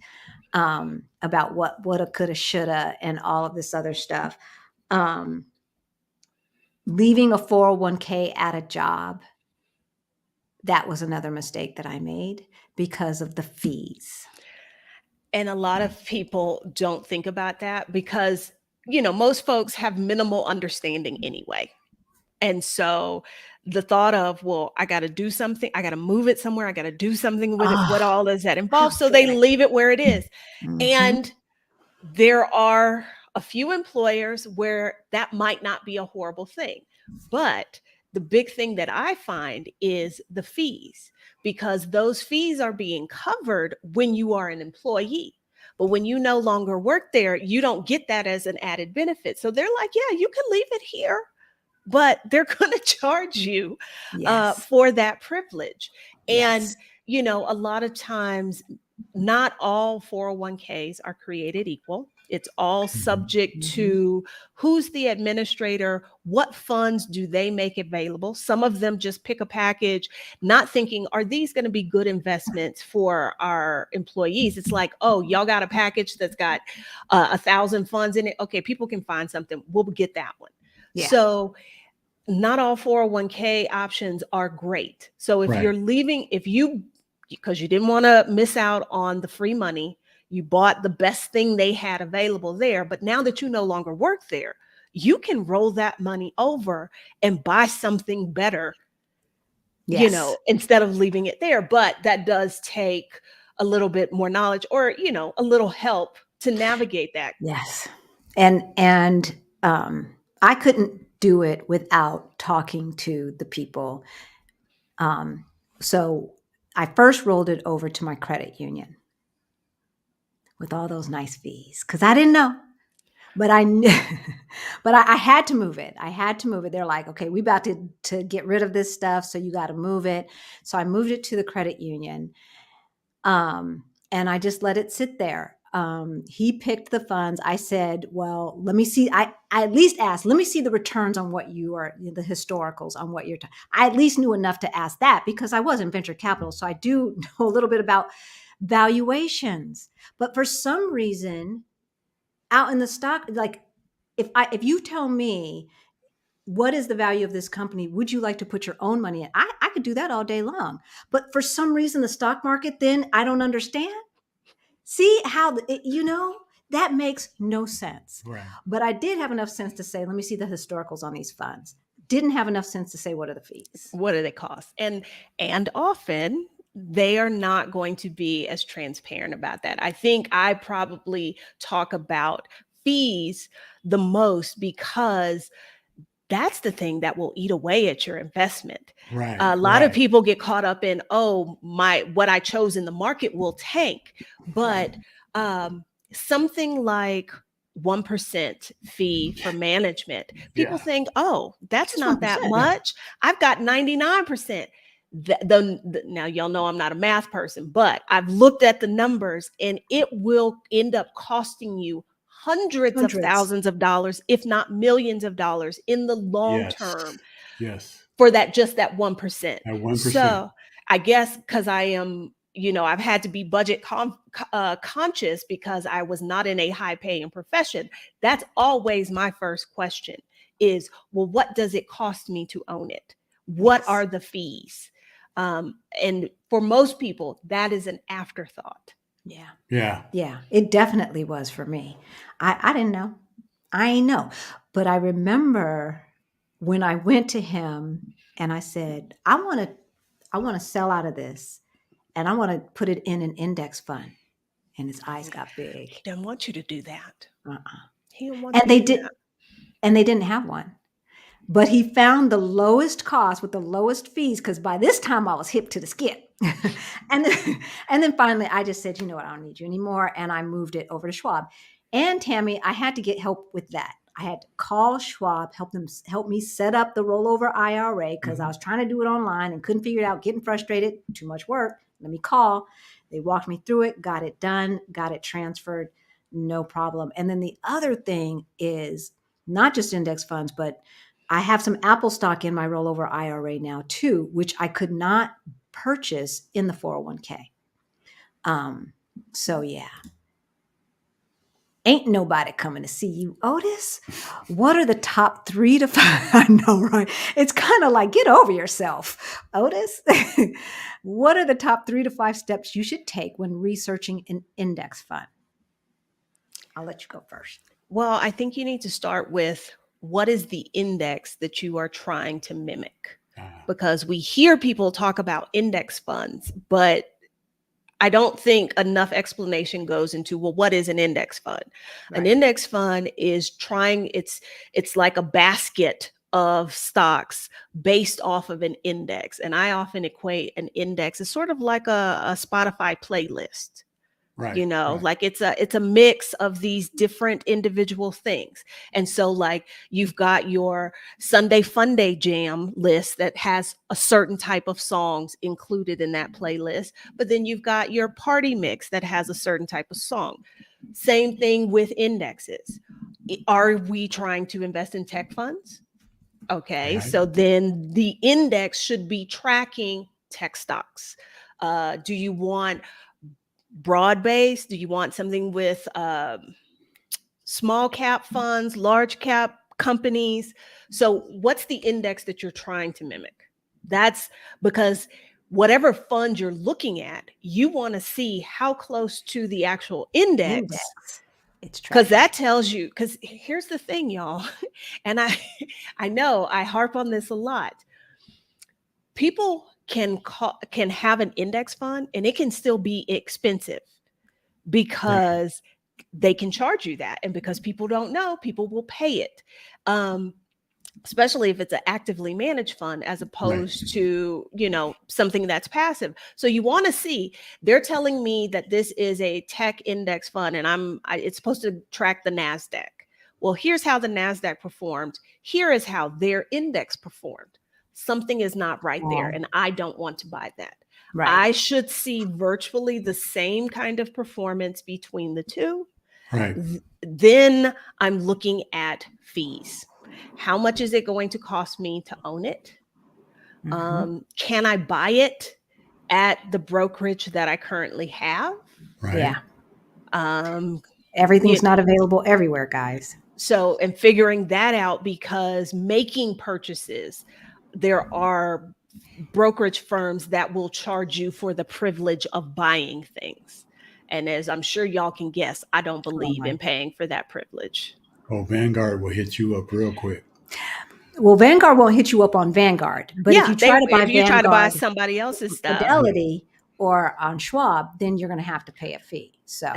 about what woulda, coulda, shoulda, and all of this other stuff. Leaving a 401k at a job, that was another mistake that I made because of the fees. And a lot of people don't think about that because, most folks have minimal understanding anyway. And so the thought of, well, I got to do something, I got to move it somewhere, I got to do something with it. What all does that involve? So they leave it where it is. Mm-hmm. And there are a few employers where that might not be a horrible thing. But the big thing that I find is the fees, because those fees are being covered when you are an employee. But when you no longer work there, you don't get that as an added benefit. So they're like, yeah, you can leave it here, but they're going to charge you for that privilege. And, a lot of times, not all 401ks are created equal. It's all subject to who's the administrator, what funds do they make available. Some of them just pick a package, not thinking, are these going to be good investments for our employees? It's like, oh, y'all got a package that's got 1,000 funds in it. Okay, people can find something. We'll get that one. Yeah. So not all 401k options are great. So if you're leaving, because you didn't want to miss out on the free money, you bought the best thing they had available there. But now that you no longer work there, you can roll that money over and buy something better, instead of leaving it there. But that does take a little bit more knowledge or, a little help to navigate that. Yes. And I couldn't do it without talking to the people. So I first rolled it over to my credit union with all those nice fees because I didn't know, but I knew, but I had to move it. They're like, okay, we about to get rid of this stuff, so you got to move it. So I moved it to the credit union, and I just let it sit there. He picked the funds. I said, well, let me see. I at least asked, let me see the returns on what you are, the historicals on what you're I at least knew enough to ask that because I was in venture capital. So I do know a little bit about valuations. But for some reason, out in the stock, like if you tell me what is the value of this company, would you like to put your own money in? I could do that all day long. But for some reason, the stock market, then I don't understand. See how, that makes no sense. Right. But I did have enough sense to say, let me see the historicals on these funds. Didn't have enough sense to say, what are the fees? What do they cost? And often they are not going to be as transparent about that. I think I probably talk about fees the most because that's the thing that will eat away at your investment. Right. A lot of people get caught up in, oh, what I chose in the market will tank. But something like 1% fee for management, people think, oh, that's Just not that 1%. much. I've got 99%. Now, y'all know I'm not a math person, but I've looked at the numbers and it will end up costing you hundreds of thousands of dollars, if not millions of dollars in the long term. Yes. For that 1%. At 1%. So I guess because I am, I've had to be budget conscious because I was not in a high paying profession. That's always my first question is, well, what does it cost me to own it? What are the fees? And for most people, that is an afterthought. Yeah, it definitely was for me. I didn't know. I ain't know. But I remember when I went to him and I said, I want to sell out of this and I want to put it in an index fund. And his eyes got big. He didn't want you to do that. He didn't want And you they to do did, that. and they didn't have one. But he found the lowest cost with the lowest fees because by this time I was hip to the skip. and then finally I just said, you know what, I don't need you anymore. And I moved it over to Schwab. And Tammy, I had to get help with that. I had to call Schwab, help me set up the rollover IRA because I was trying to do it online and couldn't figure it out, getting frustrated, too much work. Let me call. They walked me through it, got it done, got it transferred, no problem. And then the other thing is not just index funds, but I have some Apple stock in my rollover IRA now too, which I could not purchase in the 401k. So yeah. Ain't nobody coming to see you, Otis. What are the top 3 to 5? I know, right? It's kind of like, get over yourself, Otis. What are the top 3 to 5 steps you should take when researching an index fund? I'll let you go first. Well, I think you need to start with what is the index that you are trying to mimic? Because we hear people talk about index funds, but I don't think enough explanation goes into, well, what is an index fund? Right. An index fund is it's like a basket of stocks based off of an index. And I often equate an index as sort of like a Spotify playlist. Right, like it's a mix of these different individual things. And so like you've got your Sunday Fun Day Jam list that has a certain type of songs included in that playlist, but then you've got your party mix that has a certain type of song. Same thing with indexes. Are we trying to invest in tech funds? Okay, so then the index should be tracking tech stocks. Do you want broad-based? Do you want something with small cap funds, large cap companies? So what's the index that you're trying to mimic? That's because whatever fund you're looking at, you want to see how close to the actual index. It's because that tells you, because here's the thing, y'all, and I know I harp on this a lot. People can have an index fund and it can still be expensive because they can charge you that. And because people don't know, people will pay it. Especially if it's an actively managed fund as opposed to, something that's passive. So you want to see, they're telling me that this is a tech index fund and it's supposed to track the NASDAQ. Well, here's how the NASDAQ performed. Here is how their index performed. Something is not right there, and I don't want to buy that. Right. I should see virtually the same kind of performance between the two. Right. Then I'm looking at fees. How much is it going to cost me to own it? Can I buy it at the brokerage that I currently have? Right. Yeah. Everything's not available everywhere, guys. So, and figuring that out, because making purchases, there are brokerage firms that will charge you for the privilege of buying things. And as I'm sure y'all can guess, I don't believe in paying for that privilege. Oh, Vanguard will hit you up real quick. Well, Vanguard won't hit you up on Vanguard, but if you try to buy somebody else's stuff, Fidelity or on Schwab, then you're going to have to pay a fee. So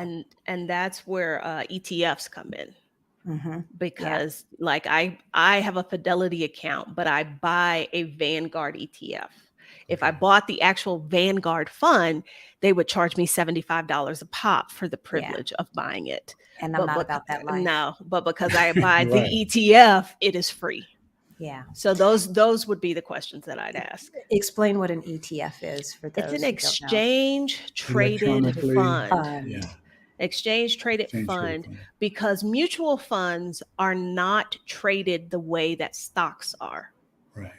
and that's where ETFs come in. because like I have a Fidelity account, but I buy a Vanguard ETF. If I bought the actual Vanguard fund, they would charge me $75 a pop for the privilege of buying it. And I'm not about that life. No, but because I buy the Right. ETF, it is free. Yeah. So those would be the questions that I'd ask. Explain what an ETF is for those It's an who exchange traded Electronically, fund. yeah. Exchange traded fund, because mutual funds are not traded the way that stocks are. Right.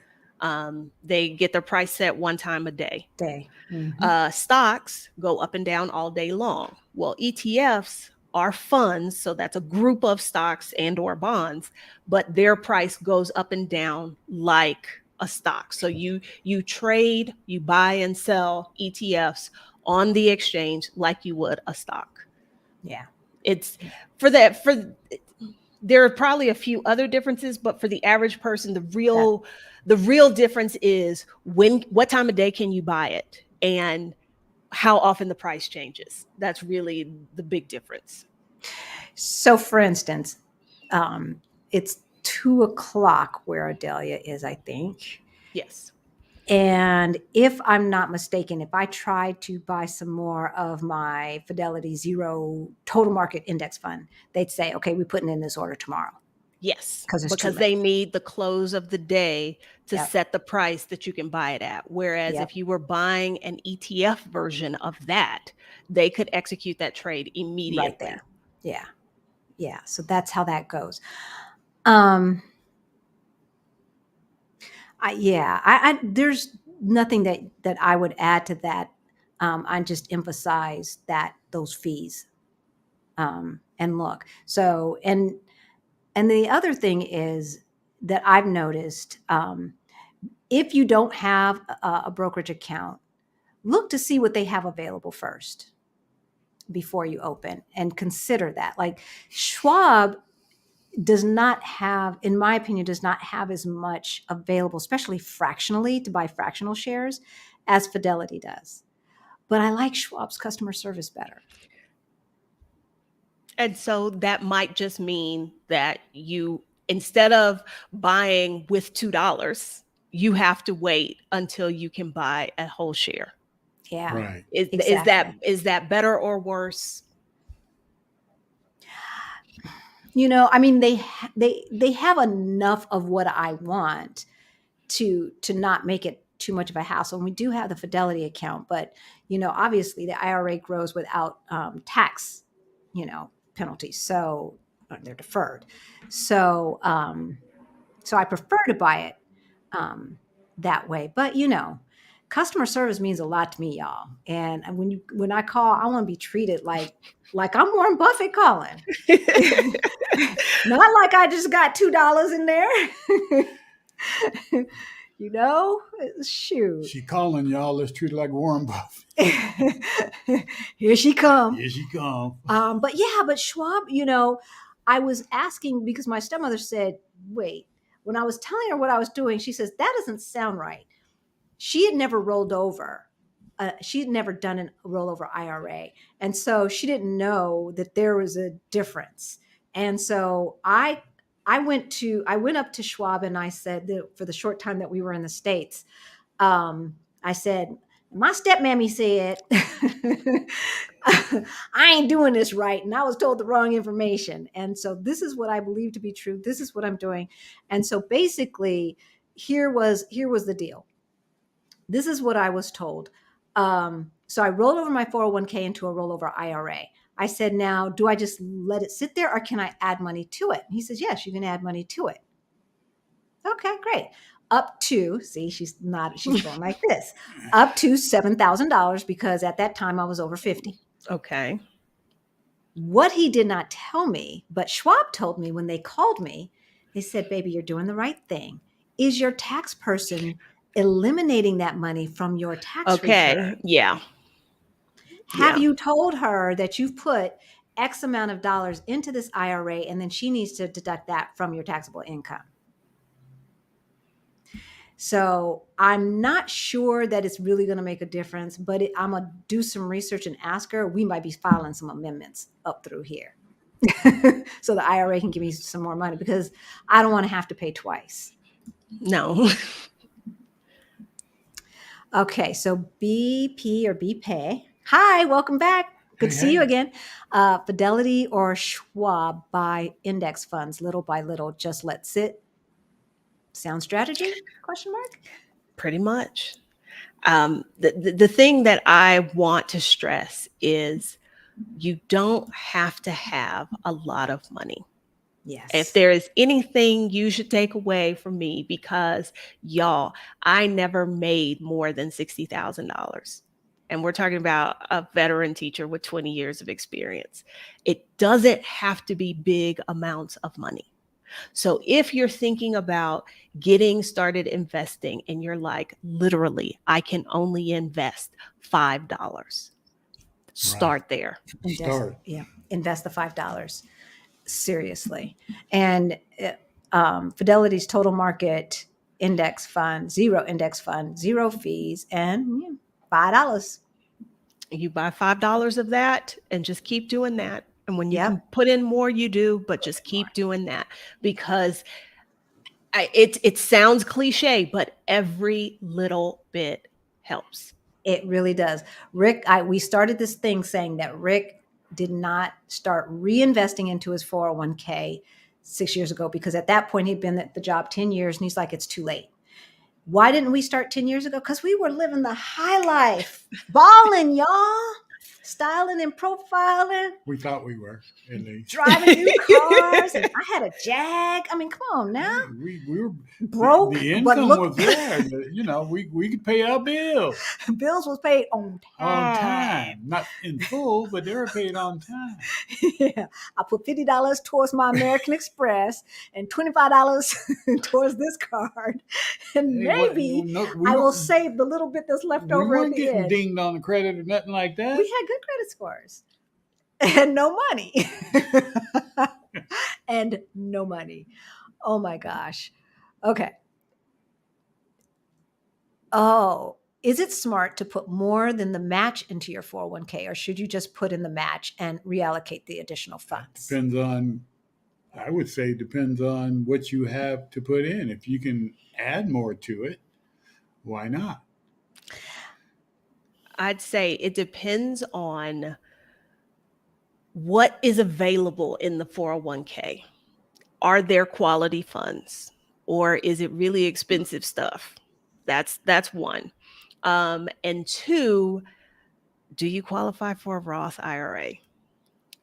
They get their price set one time a day. Mm-hmm. Stocks go up and down all day long. Well, ETFs are funds, so that's a group of stocks and or bonds, but their price goes up and down like a stock. So you trade, you buy and sell ETFs on the exchange like you would a stock. Yeah. It's there are probably a few other differences, but for the average person, the real difference is what time of day can you buy it and how often the price changes. That's really the big difference. So for instance, it's 2:00 where Adalia is, I think. Yes. And if I'm not mistaken, if I try to buy some more of my Fidelity Zero Total Market Index Fund, they'd say, okay, we're putting in this order tomorrow. Yes, because they need the close of the day to Yep. set the price that you can buy it at. Whereas Yep. if you were buying an ETF version of that, they could execute that trade immediately. Right there. Yeah. Yeah. So that's how that goes. There's nothing that I would add to that. I just emphasize that those fees. And look, so and the other thing is that I've noticed, if you don't have a brokerage account, look to see what they have available first before you open, and consider that. Like Schwab does not have, in my opinion, does not have as much available, especially fractionally, to buy fractional shares as Fidelity does. But I like Schwab's customer service better. And so that might just mean that you, instead of buying with $2, you have to wait until you can buy a whole share. Yeah. Right. Exactly. Is that better or worse? I mean, they have enough of what I want to not make it too much of a hassle. And we do have the Fidelity account, but obviously the IRA grows without tax, penalties, so they're deferred. So I prefer to buy it that way. But customer service means a lot to me, y'all. And when I call, I want to be treated like I'm Warren Buffett calling. Not like I just got $2 in there. Shoot. She calling y'all. Let's treat her like Warren Buffett. Here she come. Here she come. But Schwab, I was asking because my stepmother said, wait, when I was telling her what I was doing, she says, that doesn't sound right. She had never rolled over. She had never done a rollover IRA. And so she didn't know that there was a difference. And so I went up to Schwab and I said, for the short time that we were in the States, I said, my stepmammy said, I ain't doing this right. And I was told the wrong information. And so this is what I believe to be true. This is what I'm doing. And so basically, here was the deal. This is what I was told. So I rolled over my 401k into a rollover IRA. I said, now, do I just let it sit there or can I add money to it? And he says, yes, you can add money to it. Okay, great. Up to, see, she's going like this, up to $7,000 because at that time I was over 50. Okay. What he did not tell me, but Schwab told me when they called me, they said, baby, you're doing the right thing. Is your tax person eliminating that money from your tax return? Yeah. Have you told her that you've put X amount of dollars into this IRA and then she needs to deduct that from your taxable income? So I'm not sure that it's really going to make a difference, but I'm going to do some research and ask her. We might be filing some amendments up through here. So the IRA can give me some more money because I don't want to have to pay twice. No. Okay, so BP or BPay. Hi, welcome back. Good to see you again. Fidelity or Schwab buy index funds little by little, just let sit. Sound strategy? Question mark. Pretty much. The thing that I want to stress is you don't have to have a lot of money. Yes. If there is anything you should take away from me, because y'all, I never made more than $60,000. And we're talking about a veteran teacher with 20 years of experience. It doesn't have to be big amounts of money. So if you're thinking about getting started investing and you're like, literally, I can only invest $5, start there. Start. Invest the $5. Seriously. And Fidelity's total market index fund, zero fees, and $5. You buy $5 of that and just keep doing that. And when you can put in more, you do, but just keep doing that, because it sounds cliche, but every little bit helps. It really does. Rick, we started this thing saying that Rick did not start reinvesting into his 401k 6 years ago, because at that point he'd been at the job 10 years and he's like, it's too late. Why didn't we start 10 years ago? Because we were living the high life, balling, y'all, styling and profiling. We thought we were, at least. Driving new cars. And I had a Jag. I mean, come on now. We were broke. The income was there. We could pay our bills. Bills was paid on time. On time. Not in full, but they were paid on time. Yeah. I put $50 towards my American Express and $25 towards this card. And maybe I will save the little bit that's left over. We weren't getting dinged on the credit or nothing like that. We had good credit scores and no money. And no money. Oh my gosh. Okay. Oh, is it smart to put more than the match into your 401k, or should you just put in the match and reallocate the additional funds? I would say depends on what you have to put in. If you can add more to it, why not? I'd say it depends on what is available in the 401k. Are there quality funds, or is it really expensive stuff? That's one. And two, do you qualify for a Roth IRA?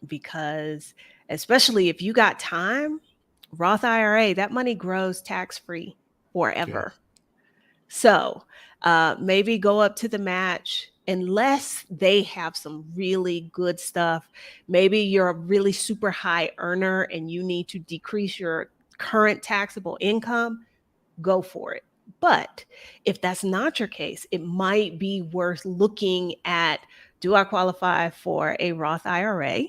Because especially if you got time, Roth IRA, that money grows tax-free forever. Yeah. So maybe go up to the match, unless they have some really good stuff. Maybe you're a really super high earner and you need to decrease your current taxable income, go for it. But if that's not your case, it might be worth looking at, do I qualify for a Roth IRA?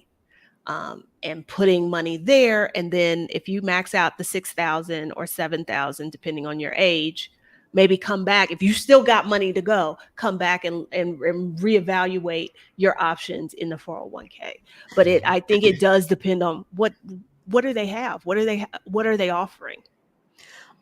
And putting money there. And then if you max out the 6,000 or 7,000, depending on your age, maybe come back. If you still got money to go, come back and reevaluate your options in the 401k. But I think it does depend on what do they have? What are they offering?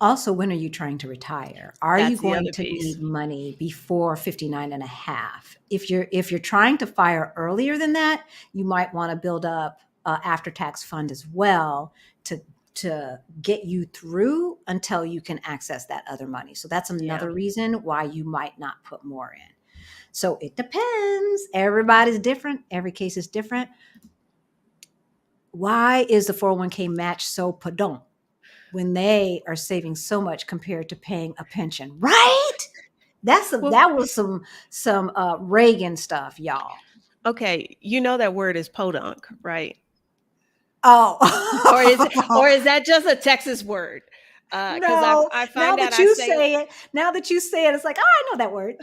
Also, when are you trying to retire? Are you going to need money before 59 and a half? If you're trying to fire earlier than that, you might want to build up after-tax fund as well to get you through until you can access that other money. So that's another reason why you might not put more in. So it depends. Everybody's different. Every case is different. Why is the 401k match so pedant when they are saving so much compared to paying a pension, right? That was some Reagan stuff, y'all. Okay, you know that word is podunk, right? Oh, or is that just a Texas word? No, I find now that you say it, it's like, oh, I know that word.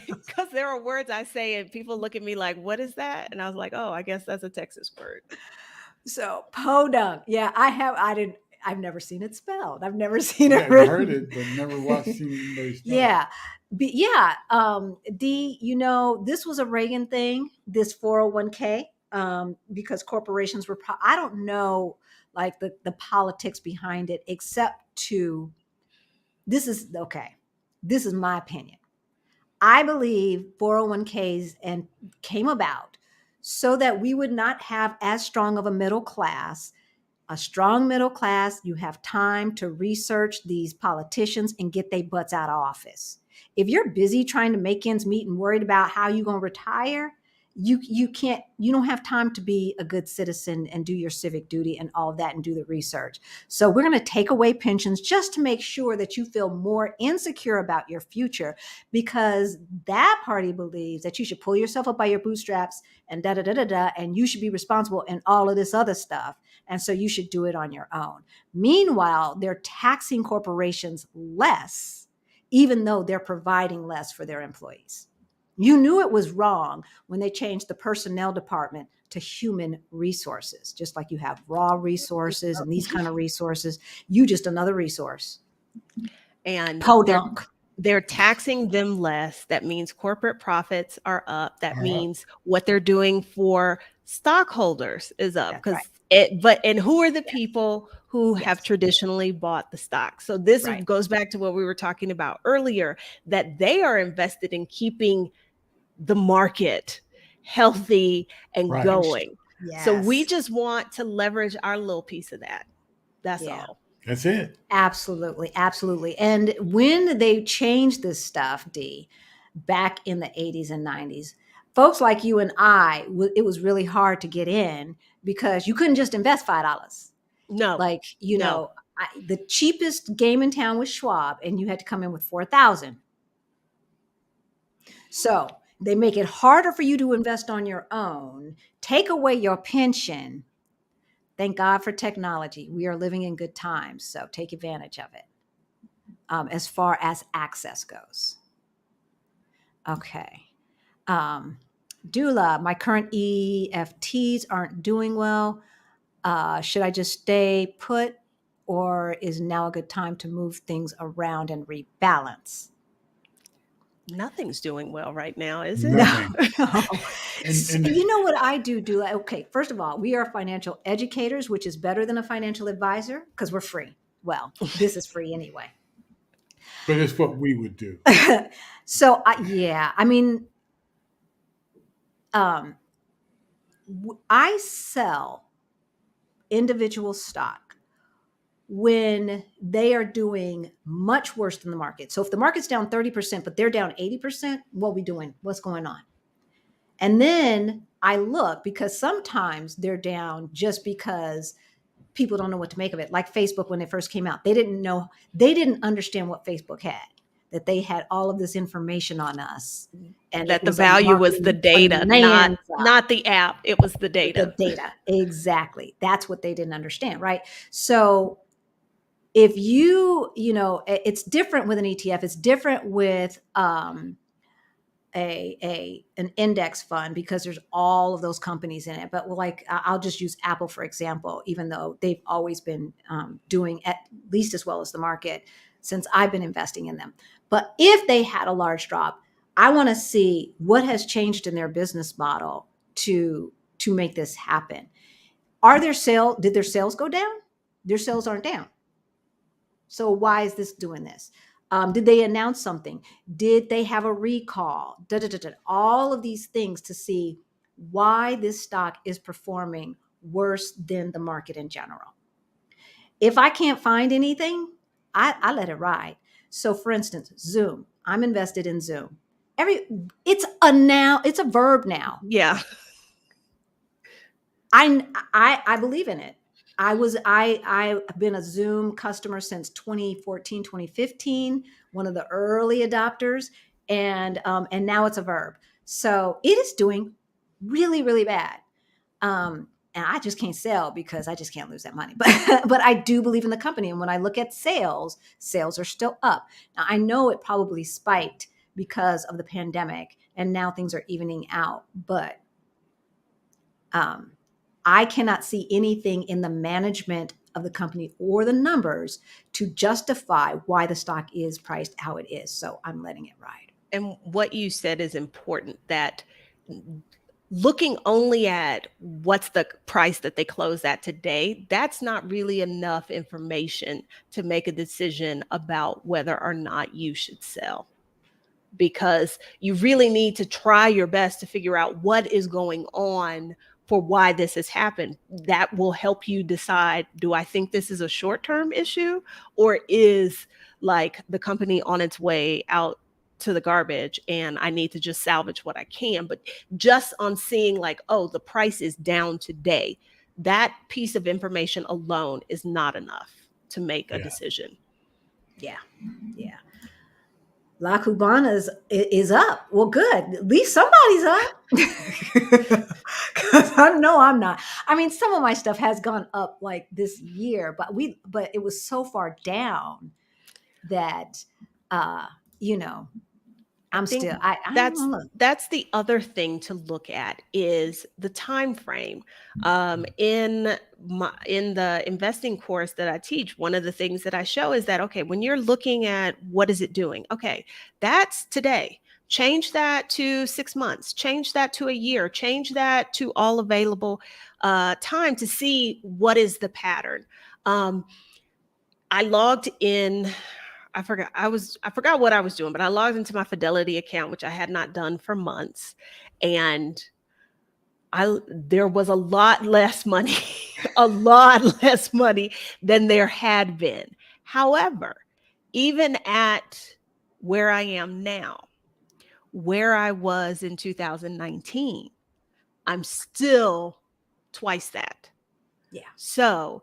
Because there are words I say and people look at me like, what is that? And I was like, oh, I guess that's a Texas word. So podunk. Yeah, I've never seen it spelled. I've never seen it written. I've heard it, but never seen anybody spell it. Yeah. Dee, this was a Reagan thing, this 401k. because corporations were, I don't know, like the politics behind it, except to, this is my opinion. I believe 401ks and came about so that we would not have as strong of a middle class. A strong middle class, you have time to research these politicians and get their butts out of office. If you're busy trying to make ends meet and worried about how you're going to retire, you don't have time to be a good citizen and do your civic duty and all of that and do the research. So we're going to take away pensions just to make sure that you feel more insecure about your future, because that party believes that you should pull yourself up by your bootstraps and and you should be responsible and all of this other stuff. And so you should do it on your own. Meanwhile, they're taxing corporations less, even though they're providing less for their employees. You knew it was wrong when they changed the personnel department to human resources, just like you have raw resources and these kind of resources. You just another resource. And Podunk. they're taxing them less. That means corporate profits are up. That means what they're doing for stockholders is up, because and who are the people who have traditionally bought the stock? So this goes back to what we were talking about earlier, that they are invested in keeping the market healthy and going. Yes. So we just want to leverage our little piece of that. That's all. That's it. Absolutely. Absolutely. And when they changed this stuff, Dee, back in the 80s and 90s, folks like you and I, it was really hard to get in because you couldn't just invest $5. No. Like, you know, the cheapest game in town was Schwab, and you had to come in with 4,000. So they make it harder for you to invest on your own, take away your pension. Thank God for technology. We are living in good times, so take advantage of it as far as access goes. Okay. Dula, my current EFTs aren't doing well. Should I just stay put, or is now a good time to move things around and rebalance? Nothing's doing well right now, is it? Nothing. No. And you know what I do? Okay, first of all, we are financial educators, which is better than a financial advisor because we're free. Well, this is free anyway. But it's what we would do. So, I mean, I sell individual stock when they are doing much worse than the market. So if the market's down 30%, but they're down 80%, what are we doing? What's going on? And then I look, because sometimes they're down just because people don't know what to make of it. Like Facebook, when it first came out, they didn't understand what Facebook had, that they had all of this information on us. And that the value was the data, not the app. It was the data. The data. Exactly. That's what they didn't understand. Right. So if it's different with an ETF, it's different with an index fund, because there's all of those companies in it. But like, I'll just use Apple, for example, even though they've always been doing at least as well as the market since I've been investing in them. But if they had a large drop, I want to see what has changed in their business model to make this happen. Did their sales go down? Their sales aren't down. So why is this doing this? Did they announce something? Did they have a recall? All of these things to see why this stock is performing worse than the market in general. If I can't find anything, I let it ride. So for instance, Zoom, I'm invested in Zoom. It's a verb now. Yeah. I believe in it. I've been a Zoom customer since 2014, 2015, one of the early adopters, and now it's a verb. So it is doing really, really bad. And I just can't sell because I just can't lose that money. But I do believe in the company. And when I look at sales are still up. Now I know it probably spiked because of the pandemic, and now things are evening out. But I cannot see anything in the management of the company or the numbers to justify why the stock is priced how it is. So I'm letting it ride. And what you said is important, that looking only at what's the price that they close at today, that's not really enough information to make a decision about whether or not you should sell. Because you really need to try your best to figure out what is going on for why this has happened. That will help you decide, do I think this is a short-term issue, or is like the company on its way out to the garbage and I need to just salvage what I can? But just on seeing like, oh, the price is down today, that piece of information alone is not enough to make a decision. Yeah. Yeah. La Cubana is up. Well, good. At least somebody's up. Because I know I'm not. I mean, some of my stuff has gone up like this year, but it was so far down that you know, I'm still. I don't know. That's the other thing to look at is the time frame. In the investing course that I teach, one of the things that I show is that, okay, when you're looking at what is it doing, okay, that's today. Change that to 6 months. Change that to a year. Change that to all available time to see what is the pattern. I logged in. I forgot what I was doing, but I logged into my Fidelity account, which I had not done for months. And there was a lot less money, a lot less money than there had been. However, even at where I am now, where I was in 2019, I'm still twice that. Yeah. So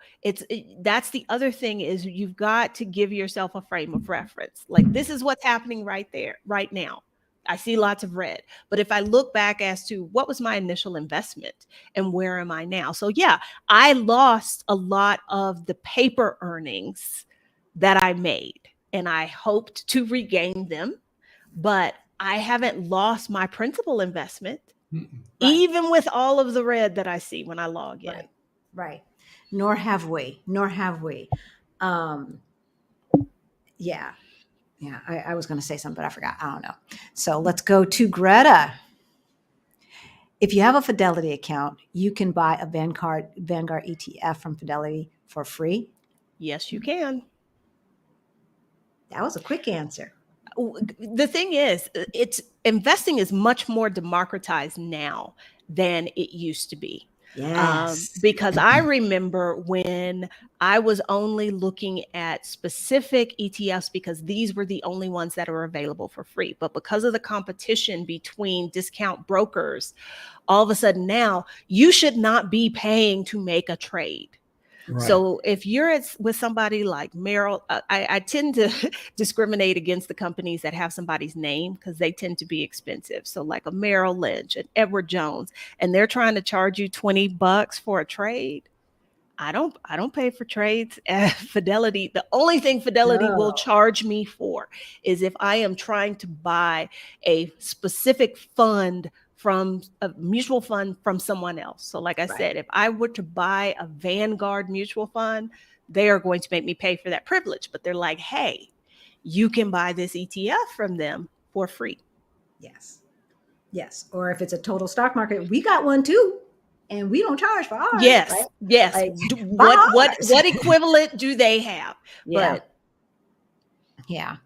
that's the other thing is you've got to give yourself a frame of reference. Like, this is what's happening right there, right now. I see lots of red. But if I look back as to what was my initial investment and where am I now? So yeah, I lost a lot of the paper earnings that I made, and I hoped to regain them, but I haven't lost my principal investment, even with all of the red that I see when I log in. Right. Nor have we. Yeah. I was going to say something, but I forgot. I don't know. So let's go to Greta. If you have a Fidelity account, you can buy a Vanguard ETF from Fidelity for free. Yes, you can. That was a quick answer. The thing is, investing is much more democratized now than it used to be. Yes. Because I remember when I was only looking at specific ETFs because these were the only ones that are available for free. But because of the competition between discount brokers, all of a sudden now you should not be paying to make a trade. Right. So if you're with somebody like Merrill, I tend to discriminate against the companies that have somebody's name because they tend to be expensive. So like a Merrill Lynch and Edward Jones, and they're trying to charge you $20 for a trade. I don't pay for trades at Fidelity. The only thing Fidelity will charge me for is if I am trying to buy a specific fund from a mutual fund from someone else. So like I said, if I were to buy a Vanguard mutual fund, they are going to make me pay for that privilege. But they're like, hey, you can buy this ETF from them for free. Yes. Or if it's a total stock market, we got one too. And we don't charge for ours. Yes. Right? Yes. Like, what equivalent do they have? Yeah. But yeah.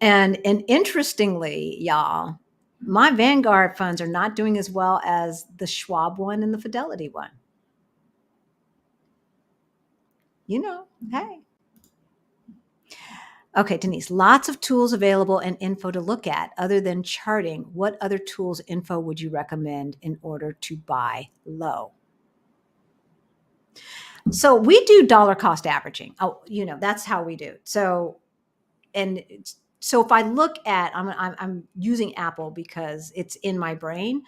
And interestingly, y'all, my Vanguard funds are not doing as well as the Schwab one and the Fidelity one. Hey. Okay, Denise, lots of tools available and info to look at. Other than charting, what other tools info would you recommend in order to buy low? So we do dollar cost averaging. Oh, that's how we do. So if I look at, I'm using Apple because it's in my brain,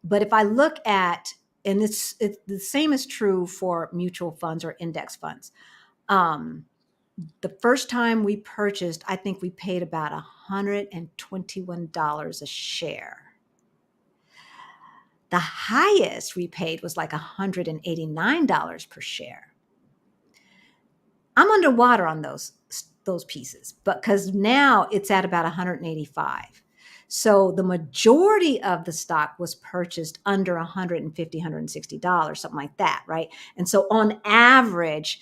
but if I look at, and it's the same is true for mutual funds or index funds. The first time we purchased, I think we paid about $121 a share. The highest we paid was like $189 per share. I'm underwater on those pieces, but because now it's at about 185. So the majority of the stock was purchased under $150, $160, something like that, right? And so on average,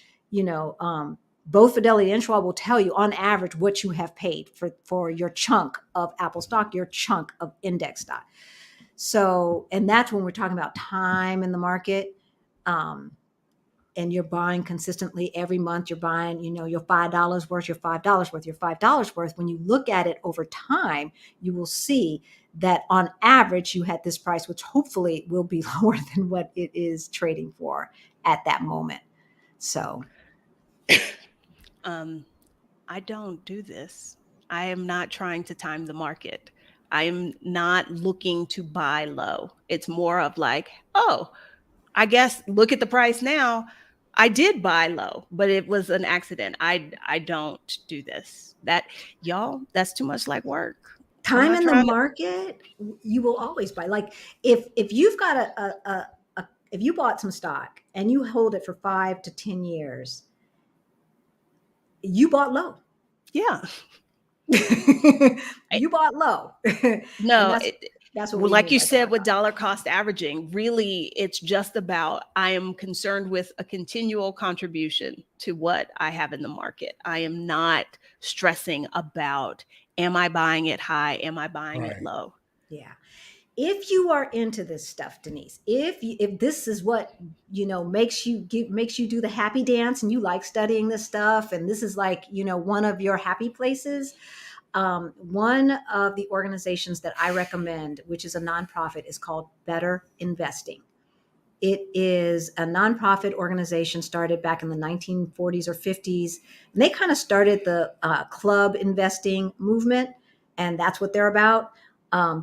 both Fidelity and Schwab will tell you on average what you have paid for your chunk of Apple stock, your chunk of index stock. So, and that's when we're talking about time in the market. And you're buying consistently every month. You're buying, your $5 worth, your $5 worth, your $5 worth. When you look at it over time, you will see that on average, you had this price, which hopefully will be lower than what it is trading for at that moment. So, I don't do this. I am not trying to time the market. I am not looking to buy low. It's more of like, oh, I guess look at the price now. I did buy low, but it was an accident. I don't do this. That's too much like work. Time in the market, you will always buy. Like if you've got if you bought some stock and you hold it for 5 to 10 years, you bought low. Yeah. You bought low. No, that's what like you said with dollar cost averaging, really it's just about, I am concerned with a continual contribution to what I have in the market. I am not stressing about, am I buying it high? Am I buying it low? Yeah. If you are into this stuff, Denise, if this is what makes you do the happy dance, and you like studying this stuff, and this is like one of your happy places, one of the organizations that I recommend, which is a nonprofit, is called Better Investing. It is a nonprofit organization started back in the 1940s or 50s, and they kind of started the club investing movement, and that's what they're about.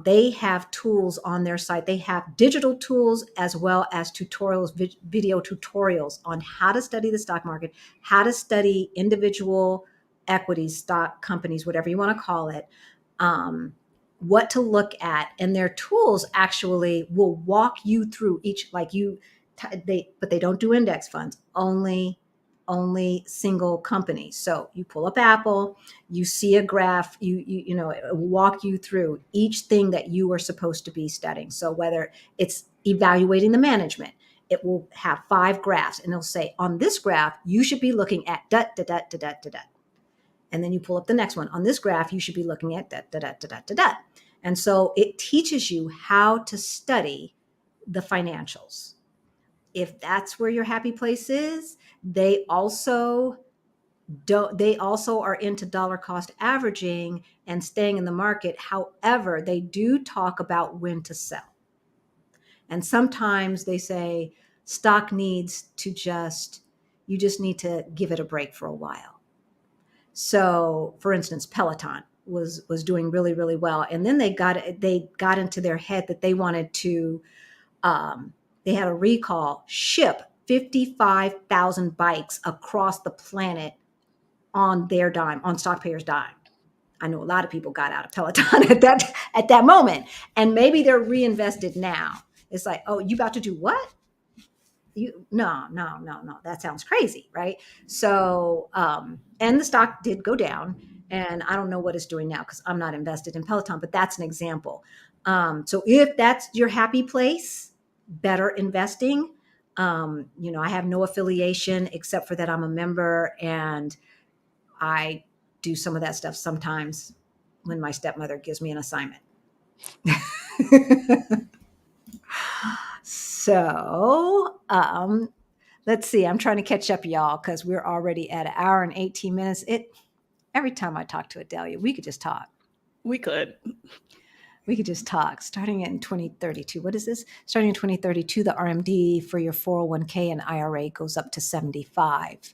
They have tools on their site. They have digital tools as well as tutorials, video tutorials on how to study the stock market, how to study individual equities, stock companies, whatever you want to call it, what to look at. And their tools actually will walk you through each, but they don't do index funds, only single companies. So you pull up Apple, you see a graph, it will walk you through each thing that you are supposed to be studying. So whether it's evaluating the management, it will have 5 graphs, and it'll say, on this graph, you should be looking at dot, dot, dot, dot, dot, dot. And then you pull up the next one. On this graph, you should be looking at dot, dot, dot, dot, dot, dot. And so it teaches you how to study the financials. If that's where your happy place is, they also are into dollar cost averaging and staying in the market. However, they do talk about when to sell. And sometimes they say stock needs to you just need to give it a break for a while. So, for instance, Peloton was doing really, really well. And then they got into their head that they wanted to, they had a recall, ship 55,000 bikes across the planet on their dime, on stockpayers' dime. I know a lot of people got out of Peloton at that moment, and maybe they're reinvested now. It's like, oh, you about to do what? No, that sounds crazy, right? So, and the stock did go down, and I don't know what it's doing now because I'm not invested in Peloton, but that's an example. So if that's your happy place, Better Investing. I have no affiliation except for that I'm a member, and I do some of that stuff sometimes when my stepmother gives me an assignment. So, let's see. I'm trying to catch up, y'all, because we're already at 1 hour and 18 minutes. Every time I talk to Adalia, we could just talk. We could just talk. Starting in 2032. What is this? Starting in 2032, the RMD for your 401k and IRA goes up to 75.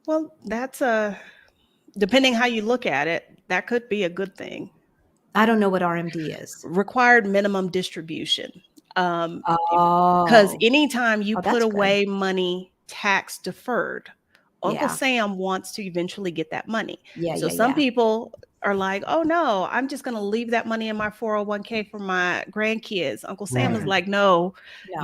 Well, that's depending how you look at it, that could be a good thing. I don't know what RMD is. Required minimum distribution. Because anytime you put away money tax deferred, Uncle Sam wants to eventually get that money. So some people are like, oh no, I'm just going to leave that money in my 401k for my grandkids. Uncle Sam is like, no,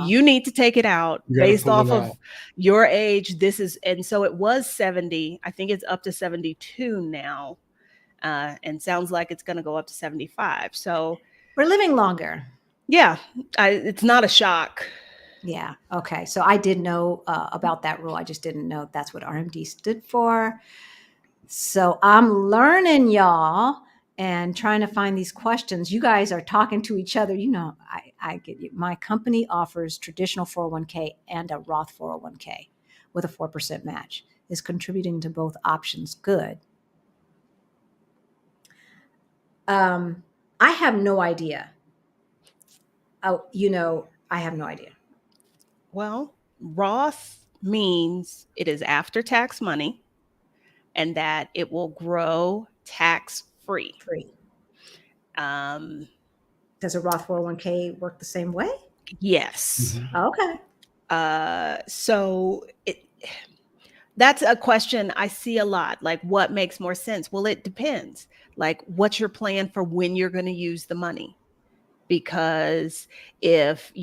you need to take it out based off of your age. And so it was 70. I think it's up to 72 now. and sounds like it's going to go up to 75. So We're living longer. yeah, it's not a shock. Yeah. Okay. So I did know about that rule. I just didn't know that's what RMD stood for. So I'm learning, y'all, and trying to find these questions. You guys are talking to each other. You know, I get you. My company offers traditional 401k and a Roth 401k with a 4% match. Is contributing to both options good? I have no idea. Oh, I have no idea. Well, Roth means it is after tax money and that it will grow tax free. Does a Roth 401k work the same way? Yes. Okay. So that's a question I see a lot. Like, what makes more sense? Well, it depends. Like, what's your plan for when you're going to use the money? Because if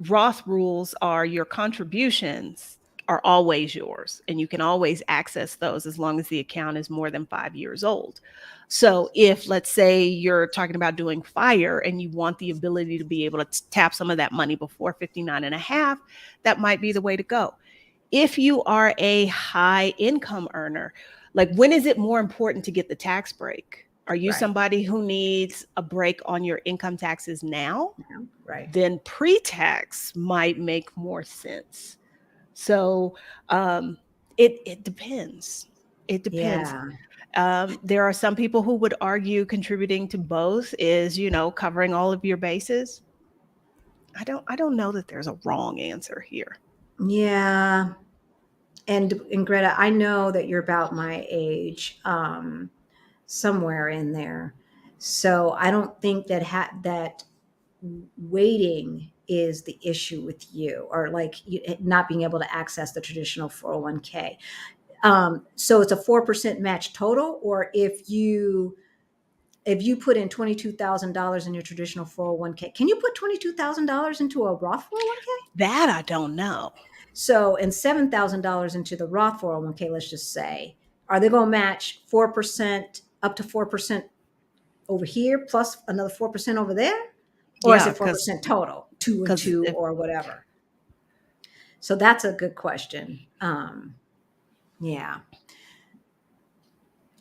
Roth rules are your contributions are always yours, and you can always access those as long as the account is more than 5 years old. So if, let's say, you're talking about doing FIRE and you want the ability to be able to tap some of that money before 59 and a half, that might be the way to go. If you are a high income earner, like, when is it more important to get the tax break? Are you somebody who needs a break on your income taxes now? Right. Then pre-tax might make more sense. So it depends. It depends. Yeah. There are some people who would argue contributing to both is, covering all of your bases. I don't know that there's a wrong answer here. Yeah. And Greta, I know that you're about my age, somewhere in there. So I don't think that waiting is the issue with you, or like not being able to access the traditional 401k. So it's a 4% match total, or if you put in $22,000 in your traditional 401k, can you put $22,000 into a Roth 401k? That I don't know. So, and $7,000 into the Roth 401k, let's just say, are they going to match 4% up to 4% over here plus another 4% over there? Or is it 4% total, 2 and 2 or whatever? So that's a good question. Yeah.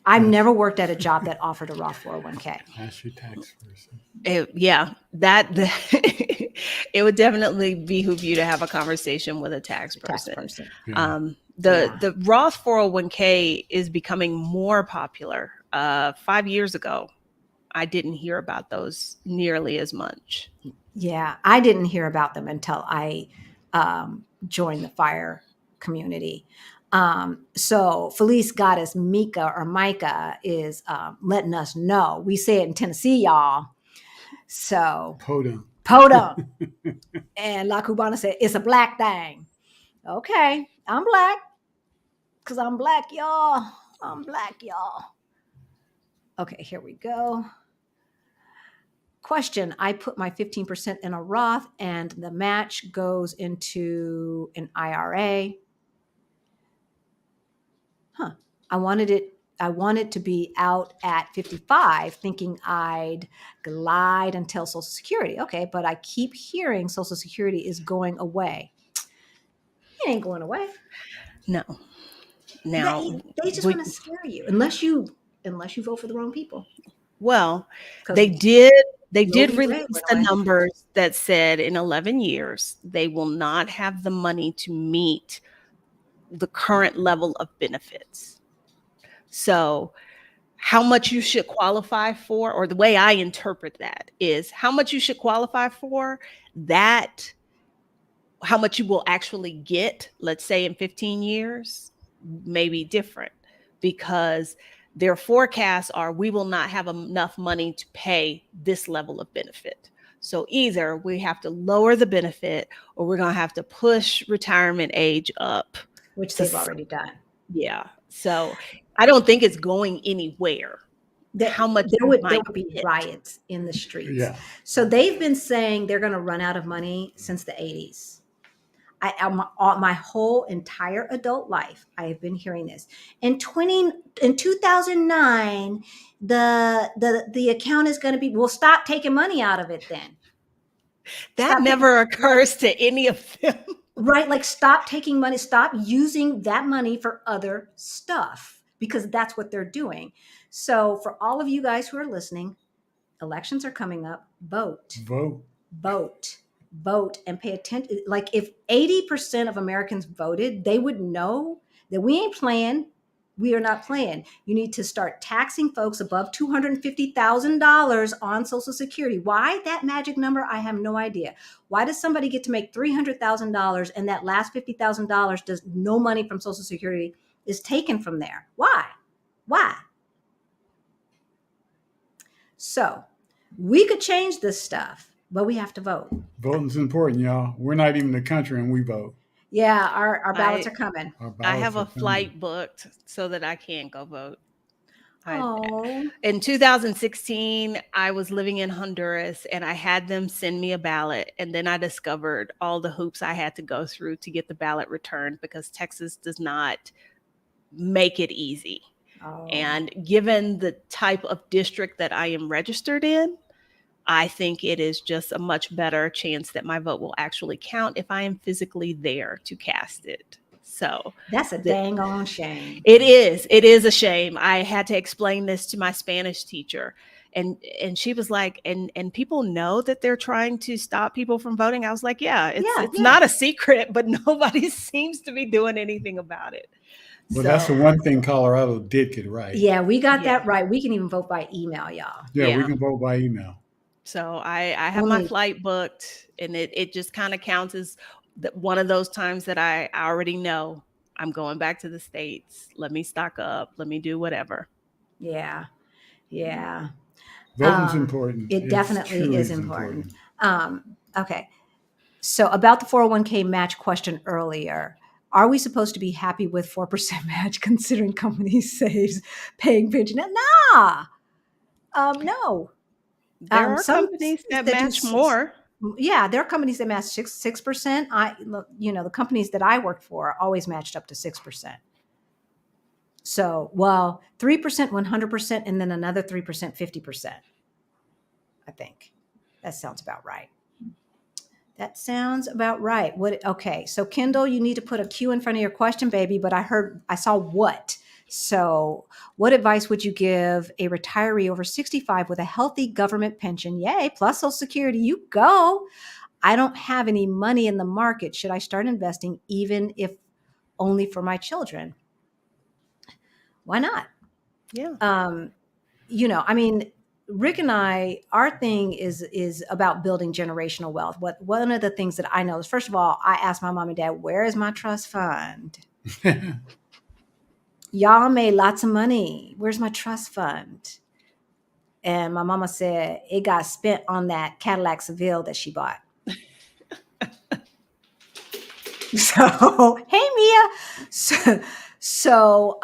I've never worked at a job that offered a Roth 401k. Ask your tax person. It would definitely behoove you to have a conversation with a tax person. Yeah. The Roth 401k is becoming more popular. 5 years ago, I didn't hear about those nearly as much. Yeah, I didn't hear about them until I joined the FIRE community. So Felice Goddess Micah is letting us know. We say it in Tennessee, y'all. So Podum. And La Cubana said, it's a black thing. Okay, I'm black. Because I'm black, y'all. I'm black, y'all. Okay, here we go. Question, I put my 15% in a Roth and the match goes into an IRA. I wanted to be out at 55 thinking I'd glide until Social Security. Okay, but I keep hearing Social Security is going away. It ain't going away. No. Now they just want to scare you unless you vote for the wrong people. Well, they did release the numbers that said in 11 years they will not have the money to meet the current level of benefits. So how much you should qualify for, or the way I interpret that is how much you should qualify for, that how much you will actually get, let's say in 15 years, may be different, because their forecasts are we will not have enough money to pay this level of benefit. So either we have to lower the benefit or we're going to have to push retirement age up. Which they've already done. Yeah. So I don't think it's going anywhere. How much there would be riots in the streets. Yeah. So they've been saying they're going to run out of money since the 80s. My whole entire adult life, I have been hearing this. In 2009, the account is going to be, we'll stop taking money out of it then. That never occurs to any of them. Right. Like stop taking money, stop using that money for other stuff, because that's what they're doing. So for all of you guys who are listening, elections are coming up. Vote, and pay attention. Like if 80% of Americans voted, they would know that we ain't playing. We are not playing. You need to start taxing folks above $250,000 on Social Security. Why that magic number? I have no idea. Why does somebody get to make $300,000 and that last $50,000 does no money from Social Security is taken from there? Why? So we could change this stuff, but we have to vote. Voting's important, y'all. We're not even the country and we vote. Yeah, our ballots are coming. I have a flight booked so that I can go vote. In 2016, I was living in Honduras and I had them send me a ballot. And then I discovered all the hoops I had to go through to get the ballot returned because Texas does not make it easy. And given the type of district that I am registered in, I think it is just a much better chance that my vote will actually count if I am physically there to cast it. So that's a dang on shame. It is a shame. I had to explain this to my Spanish teacher, and she was like, and people know that they're trying to stop people from voting. I was like, it's not a secret, but nobody seems to be doing anything about it. Well, that's the one thing Colorado did get right. Yeah, we got that right. We can even vote by email, y'all. Yeah, we can vote by email. So I have my flight booked, and it just kind of counts as one of those times that I already know I'm going back to the States. Let me stock up. Let me do whatever. Yeah. Voting's important. It definitely is important. Okay. So about the 401k match question earlier, are we supposed to be happy with 4% match considering companies saves paying pension? Nah. No. There are companies that match more. Yeah, there are companies that match 6%. The companies that I worked for always matched up to 6%. So, 3%, 100%, and then another 3%, 50%. I think that sounds about right. Okay, so Kendall, you need to put a Q in front of your question, baby. But I saw what. So what advice would you give a retiree over 65 with a healthy government pension? Yay, plus Social Security, you go. I don't have any money in the market. Should I start investing even if only for my children? Why not? Yeah. Rick and I, our thing is about building generational wealth. One of the things that I know is, first of all, I asked my mom and dad, where is my trust fund? Y'all made lots of money. Where's my trust fund? And my mama said it got spent on that Cadillac Seville that she bought. So, hey, Mia. So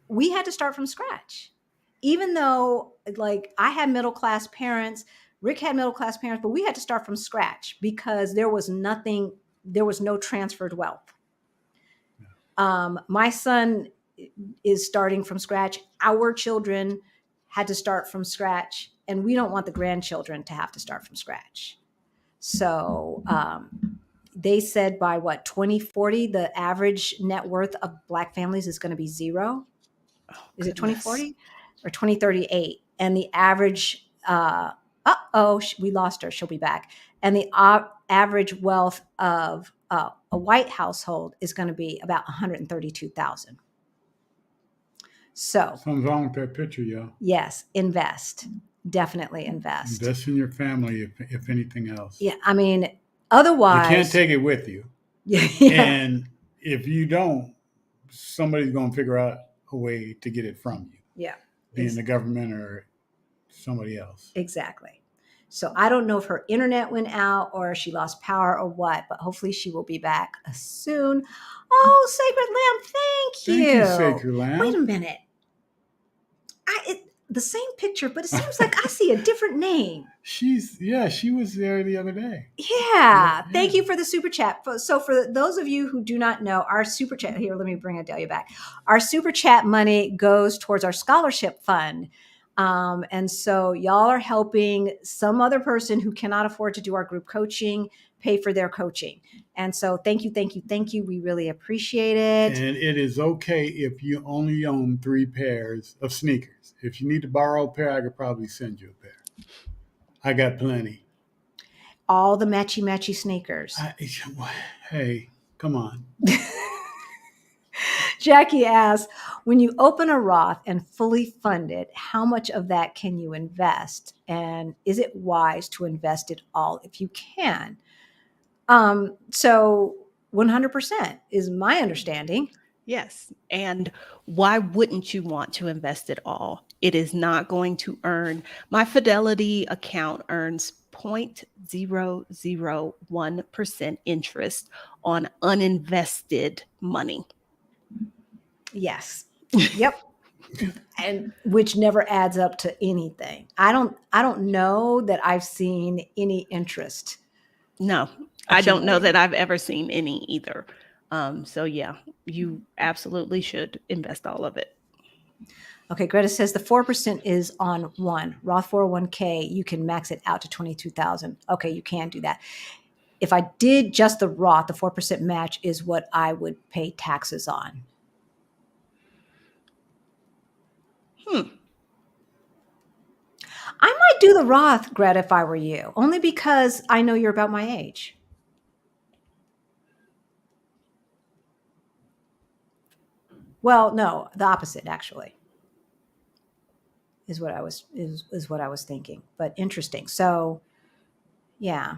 we had to start from scratch. Even though, like, I had middle-class parents, Rick had middle-class parents, but we had to start from scratch because there was no transferred wealth. My son is starting from scratch. Our children had to start from scratch, and we don't want the grandchildren to have to start from scratch. So they said by 2040, the average net worth of Black families is going to be zero. Is it 2040 or 2038? And the average, we lost her. She'll be back. And the average wealth of a white household is going to be about $132,000. So something's wrong with that picture, y'all. Yes, invest. Definitely invest. Invest in your family, if anything else. Yeah, I mean, otherwise you can't take it with you. Yeah. And if you don't, somebody's going to figure out a way to get it from you. Yeah. Being the government or somebody else. Exactly. So I don't know if her internet went out or she lost power or what, but hopefully she will be back soon. Oh, Sacred Lamb, thank you. Thank you, Sacred Lamb. Wait a minute. the same picture, but it seems like I see a different name. She was there the other day. Yeah. Thank you for the super chat. So for those of you who do not know, our super chat here, let me bring Adalia back. Our super chat money goes towards our scholarship fund. And so y'all are helping some other person who cannot afford to do our group coaching pay for their coaching. And so thank you, thank you, thank you. We really appreciate it. And it is okay if you only own 3 pairs of sneakers. If you need to borrow a pair, I could probably send you a pair. I got plenty. All the matchy sneakers. Hey, come on. Jackie asks, when you open a Roth and fully fund it, how much of that can you invest? And is it wise to invest it all if you can? So 100% is my understanding. Yes. And why wouldn't you want to invest it all? It is not going to earn. My Fidelity account earns 0.001% interest on uninvested money. Yes. Yep. And which never adds up to anything. I don't know that I've seen any interest. No, I don't know that I've ever seen any either. So yeah, you absolutely should invest all of it. Okay, Greta says the 4% is on one Roth 401k. You can max it out to 22,000. Okay, you can do that. If I did just the Roth, the 4% match is what I would pay taxes on. I might do the Roth, Greta, if I were you, only because I know you're about my age. Well, no, the opposite actually is what I was thinking. But interesting. So, yeah,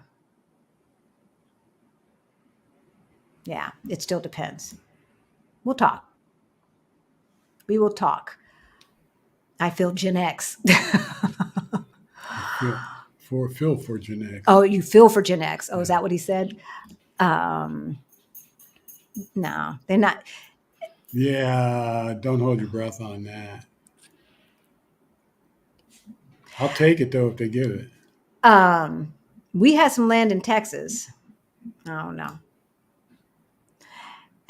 it still depends. We'll talk. We will talk. I feel Gen X. For Gen X. Oh, you feel for Gen X. Oh, is that what he said? No, they're not. Yeah, don't hold your breath on that. I'll take it though if they give it. We had some land in Texas. Oh no.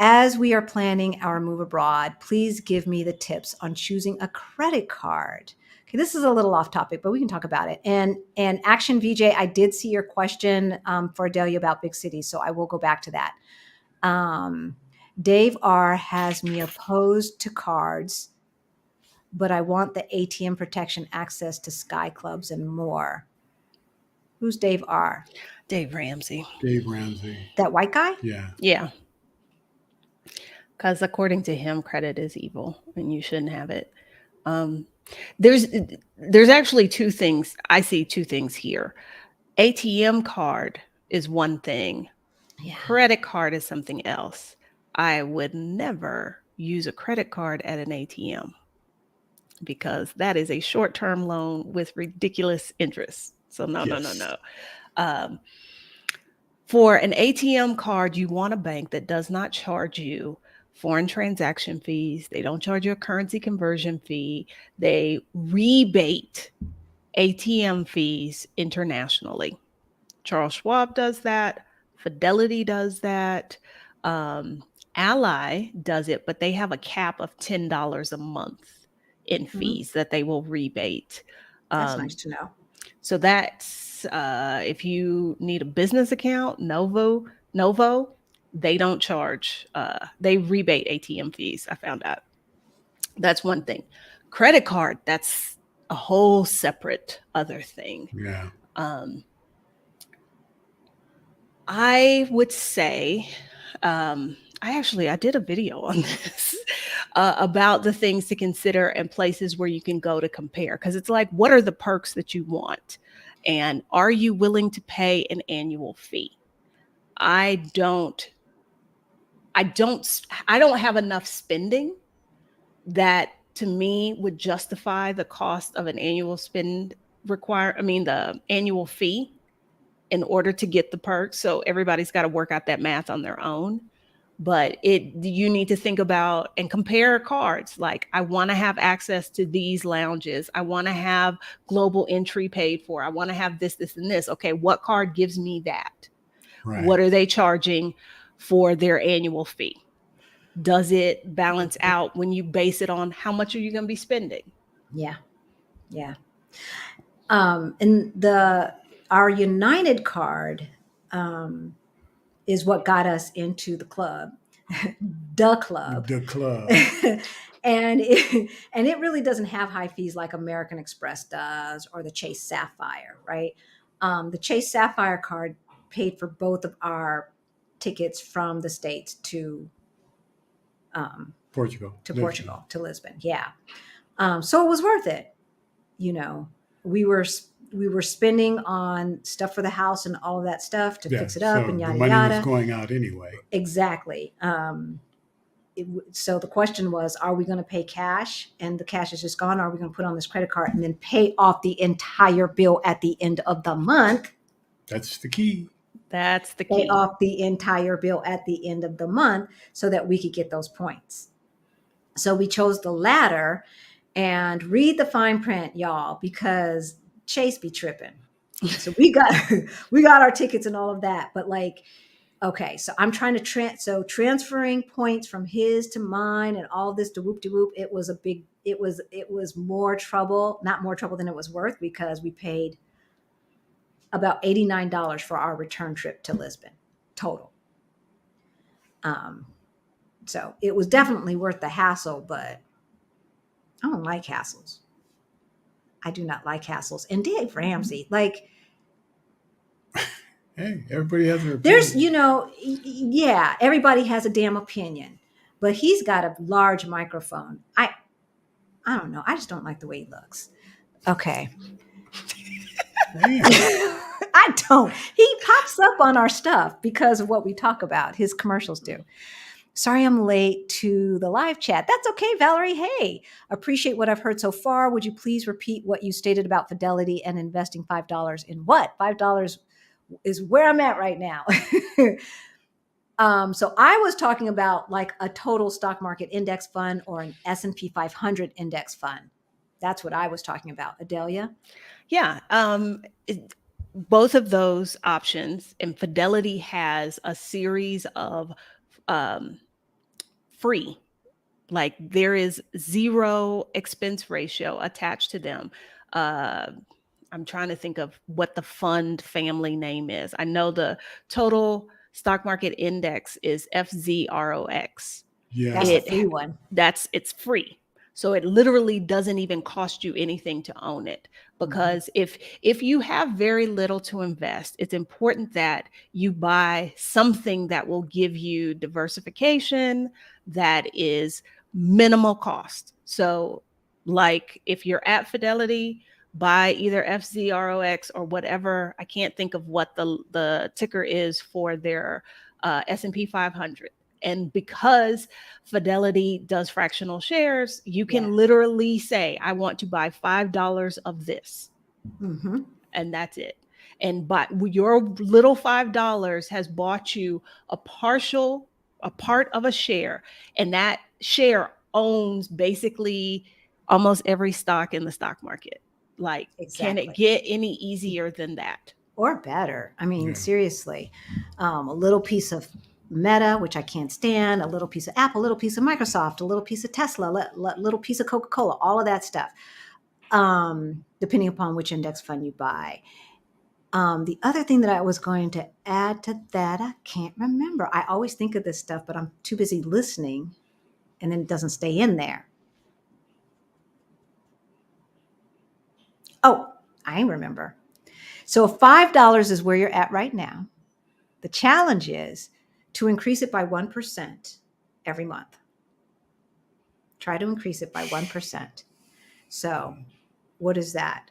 As we are planning our move abroad, please give me the tips on choosing a credit card. Okay, this is a little off topic, but we can talk about it. And Action VJ, I did see your question for Adalia about big cities, so I will go back to that. Dave R has me opposed to cards, but I want the ATM protection, access to Sky Clubs, and more. Who's Dave R? Dave Ramsey. Dave Ramsey. That white guy? Yeah. Yeah. Because according to him, credit is evil and you shouldn't have it. There's actually 2 things. I see 2 things here. ATM card is one thing. Yeah. Credit card is something else. I would never use a credit card at an ATM because that is a short-term loan with ridiculous interest. So no. For an ATM card, you want a bank that does not charge you foreign transaction fees. They don't charge you a currency conversion fee. They rebate ATM fees internationally. Charles Schwab does that. Fidelity does that. Ally does it, but they have a cap of $10 a month in fees that they will rebate. That's nice to know. So that's if you need a business account, Novo, they don't charge. They rebate ATM fees. I found out. That's one thing. Credit card, that's a whole separate other thing. Yeah. I would say, I did a video on this about the things to consider and places where you can go to compare. Because it's like, what are the perks that you want? And are you willing to pay an annual fee? I don't have enough spending that to me would justify the cost of an annual the annual fee in order to get the perks. So everybody's got to work out that math on their own. but you need to think about and compare cards. Like, I want to have access to these lounges. I want to have global entry paid for. I want to have this, this, and this. Okay, what card gives me that? Right. What are they charging for their annual fee? Does it balance out when you base it on how much are you going to be spending? Yeah. Yeah. And our United card is what got us into the club, the club. The club. and it really doesn't have high fees like American Express does, or the Chase Sapphire, right? The Chase Sapphire card paid for both of our tickets from the States to Portugal. Portugal, to Lisbon. Yeah. So it was worth it. You know, we were spending on stuff for the house and all of that stuff to fix it up, so and yada the money yada. was going out anyway. Exactly. So the question was, are we going to pay cash and the cash is just gone? Or are we going to put on this credit card and then pay off the entire bill at the end of the month? That's the key. That's the key. Pay off the entire bill at the end of the month so that we could get those points. So we chose the latter. And read the fine print, y'all, because Chase be tripping. So we got our tickets and all of that. But like, okay, so I'm trying to transferring points from his to mine and all this to whoop. It was more trouble, not more trouble than it was worth, because we paid about $89 for our return trip to Lisbon total. So it was definitely worth the hassle, but I don't like hassles. I do not like hassles. And Dave Ramsey, like, hey, everybody has their opinion. There's, yeah, everybody has a damn opinion, but he's got a large microphone. I don't know. I just don't like the way he looks. Okay. I don't. He pops up on our stuff because of what we talk about. His commercials do. Sorry I'm late to the live chat. That's okay, Valerie. Hey, appreciate what I've heard so far. Would you please repeat what you stated about Fidelity and investing $5 in what? $5 is where I'm at right now. So I was talking about like a total stock market index fund or an S&P 500 index fund. That's what I was talking about. Adalia? Yeah. Both of those options, and Fidelity has a series of free, like there is zero expense ratio attached to them. I'm trying to think of what the fund family name is. I know the total stock market index is FZROX. Yeah. That's the free one. It's free. So it literally doesn't even cost you anything to own it, because if you have very little to invest, it's important that you buy something that will give you diversification that is minimal cost. So like if you're at Fidelity, buy either FZROX or whatever. I can't think of what the ticker is for their S&P 500. And because Fidelity does fractional shares, you can literally say, I want to buy $5 of this. Mm-hmm. And that's it. And but your little $5 has bought you a part of a share. And that share owns basically almost every stock in the stock market. Like, Can it get any easier than that? Or better. I mean, seriously, a little piece of Meta, which I can't stand, a little piece of Apple, a little piece of Microsoft, a little piece of Tesla, little piece of Coca-Cola, all of that stuff, depending upon which index fund you buy. The other thing that I was going to add to that, I can't remember. I always think of this stuff, but I'm too busy listening, and then it doesn't stay in there. Oh, I remember. So $5 is where you're at right now. The challenge is to increase it by 1% every month. Try to increase it by 1%. So what is that?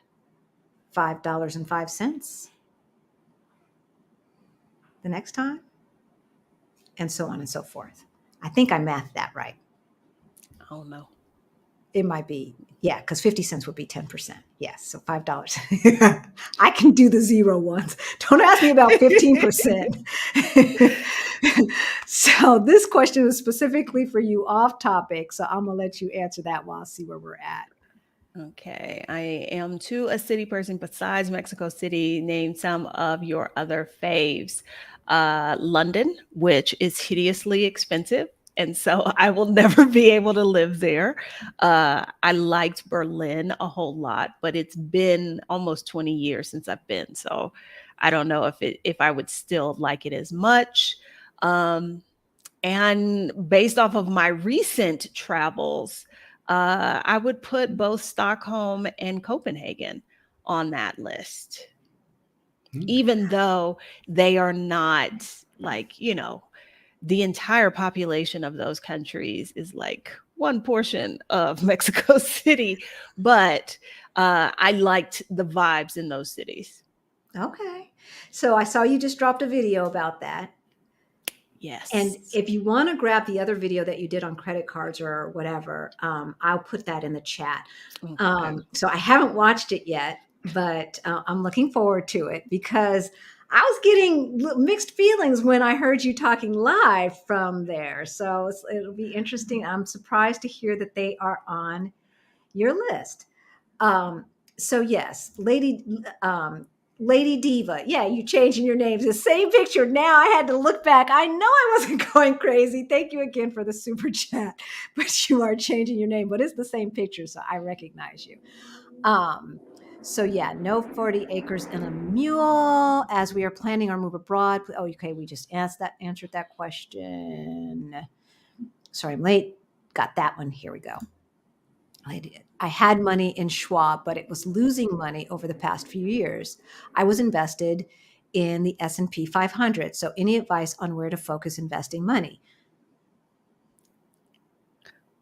$5.05 the next time? And so on and so forth. I think I mathed that right. Oh, no. It might be, yeah, because 50 cents would be 10%. Yes, so $5. I can do the zero ones. Don't ask me about 15%. So this question is specifically for you, off topic. So I'm going to let you answer that while I see where we're at. Okay, I am to a city person besides Mexico City. Name some of your other faves. London, which is hideously expensive. And so I will never be able to live there. I liked Berlin a whole lot, but it's been almost 20 years since I've been. So I don't know if I would still like it as much. And based off of my recent travels, I would put both Stockholm and Copenhagen on that list, even though they are not like, the entire population of those countries is like one portion of Mexico City. But I liked the vibes in those cities. Okay. So I saw you just dropped a video about that. Yes. And if you want to grab the other video that you did on credit cards or whatever, I'll put that in the chat. Okay. So I haven't watched it yet, but I'm looking forward to it because I was getting mixed feelings when I heard you talking live from there. So it'll be interesting. I'm surprised to hear that they are on your list. So yes, Lady Diva. Yeah, you changing your names. The same picture. Now I had to look back. I know I wasn't going crazy. Thank you again for the super chat. But you are changing your name. But it's the same picture, so I recognize you. So yeah, no 40 acres and a mule as we are planning our move abroad. Oh, okay. We just answered that question. Sorry, I'm late. Got that one. Here we go. I had money in Schwab, but it was losing money over the past few years. I was invested in the S&P 500. So any advice on where to focus investing money?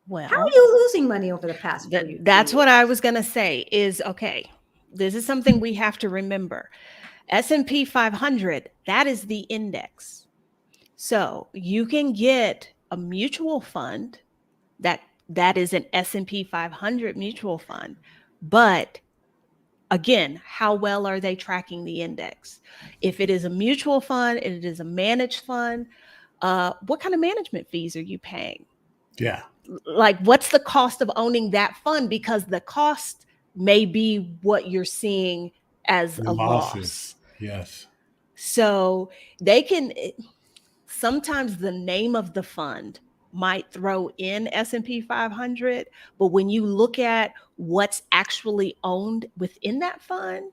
Well, how are you losing money over the past few years? That's what I was going to say is, okay, this is something we have to remember. S&P 500, that is the index. So you can get a mutual fund that is an S&P 500 mutual fund. But again, how well are they tracking the index? If it is a mutual fund, and it is a managed fund, what kind of management fees are you paying? Yeah. Like, what's the cost of owning that fund? Because the cost may be what you're seeing as a loss. Yes. So they can, sometimes the name of the fund might throw in S&P 500, but when you look at what's actually owned within that fund,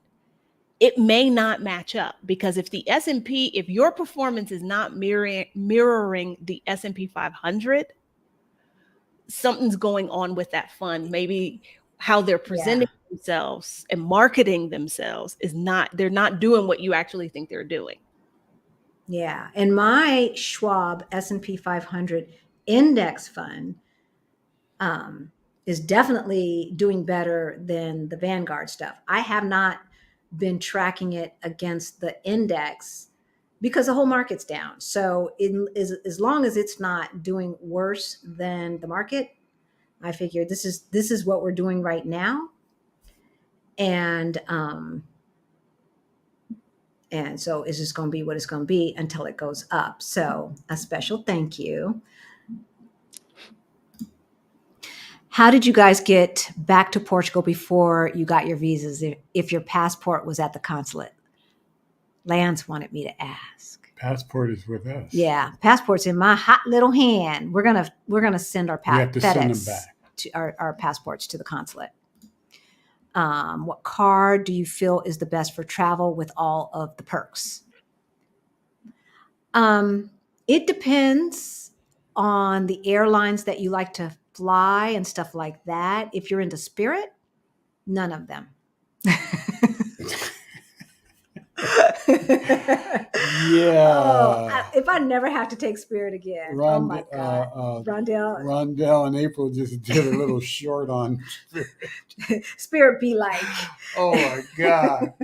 it may not match up, because if the S&P, if your performance is not mirroring the S&P 500, something's going on with that fund. Maybe how they're presenting themselves and marketing themselves they're not doing what you actually think they're doing. Yeah. And my Schwab S&P 500 index fund is definitely doing better than the Vanguard stuff. I have not been tracking it against the index because the whole market's down. So as long as it's not doing worse than the market, I figure this is what we're doing right now. And so it's just going to be what it's going to be until it goes up. So a special thank you. How did you guys get back to Portugal before you got your visas, if your passport was at the consulate? Lance wanted me to ask. Passport is with us. Yeah, passport's in my hot little hand. We're gonna send our we have to send them back. to our passports to the consulate. What card do you feel is the best for travel with all of the perks? It depends on the airlines that you like to fly and stuff like that. If you're into Spirit, none of them. Yeah. If I never have to take Spirit again. Oh my God. Rondell and April just did a little short on Spirit. Spirit be like. Oh my God.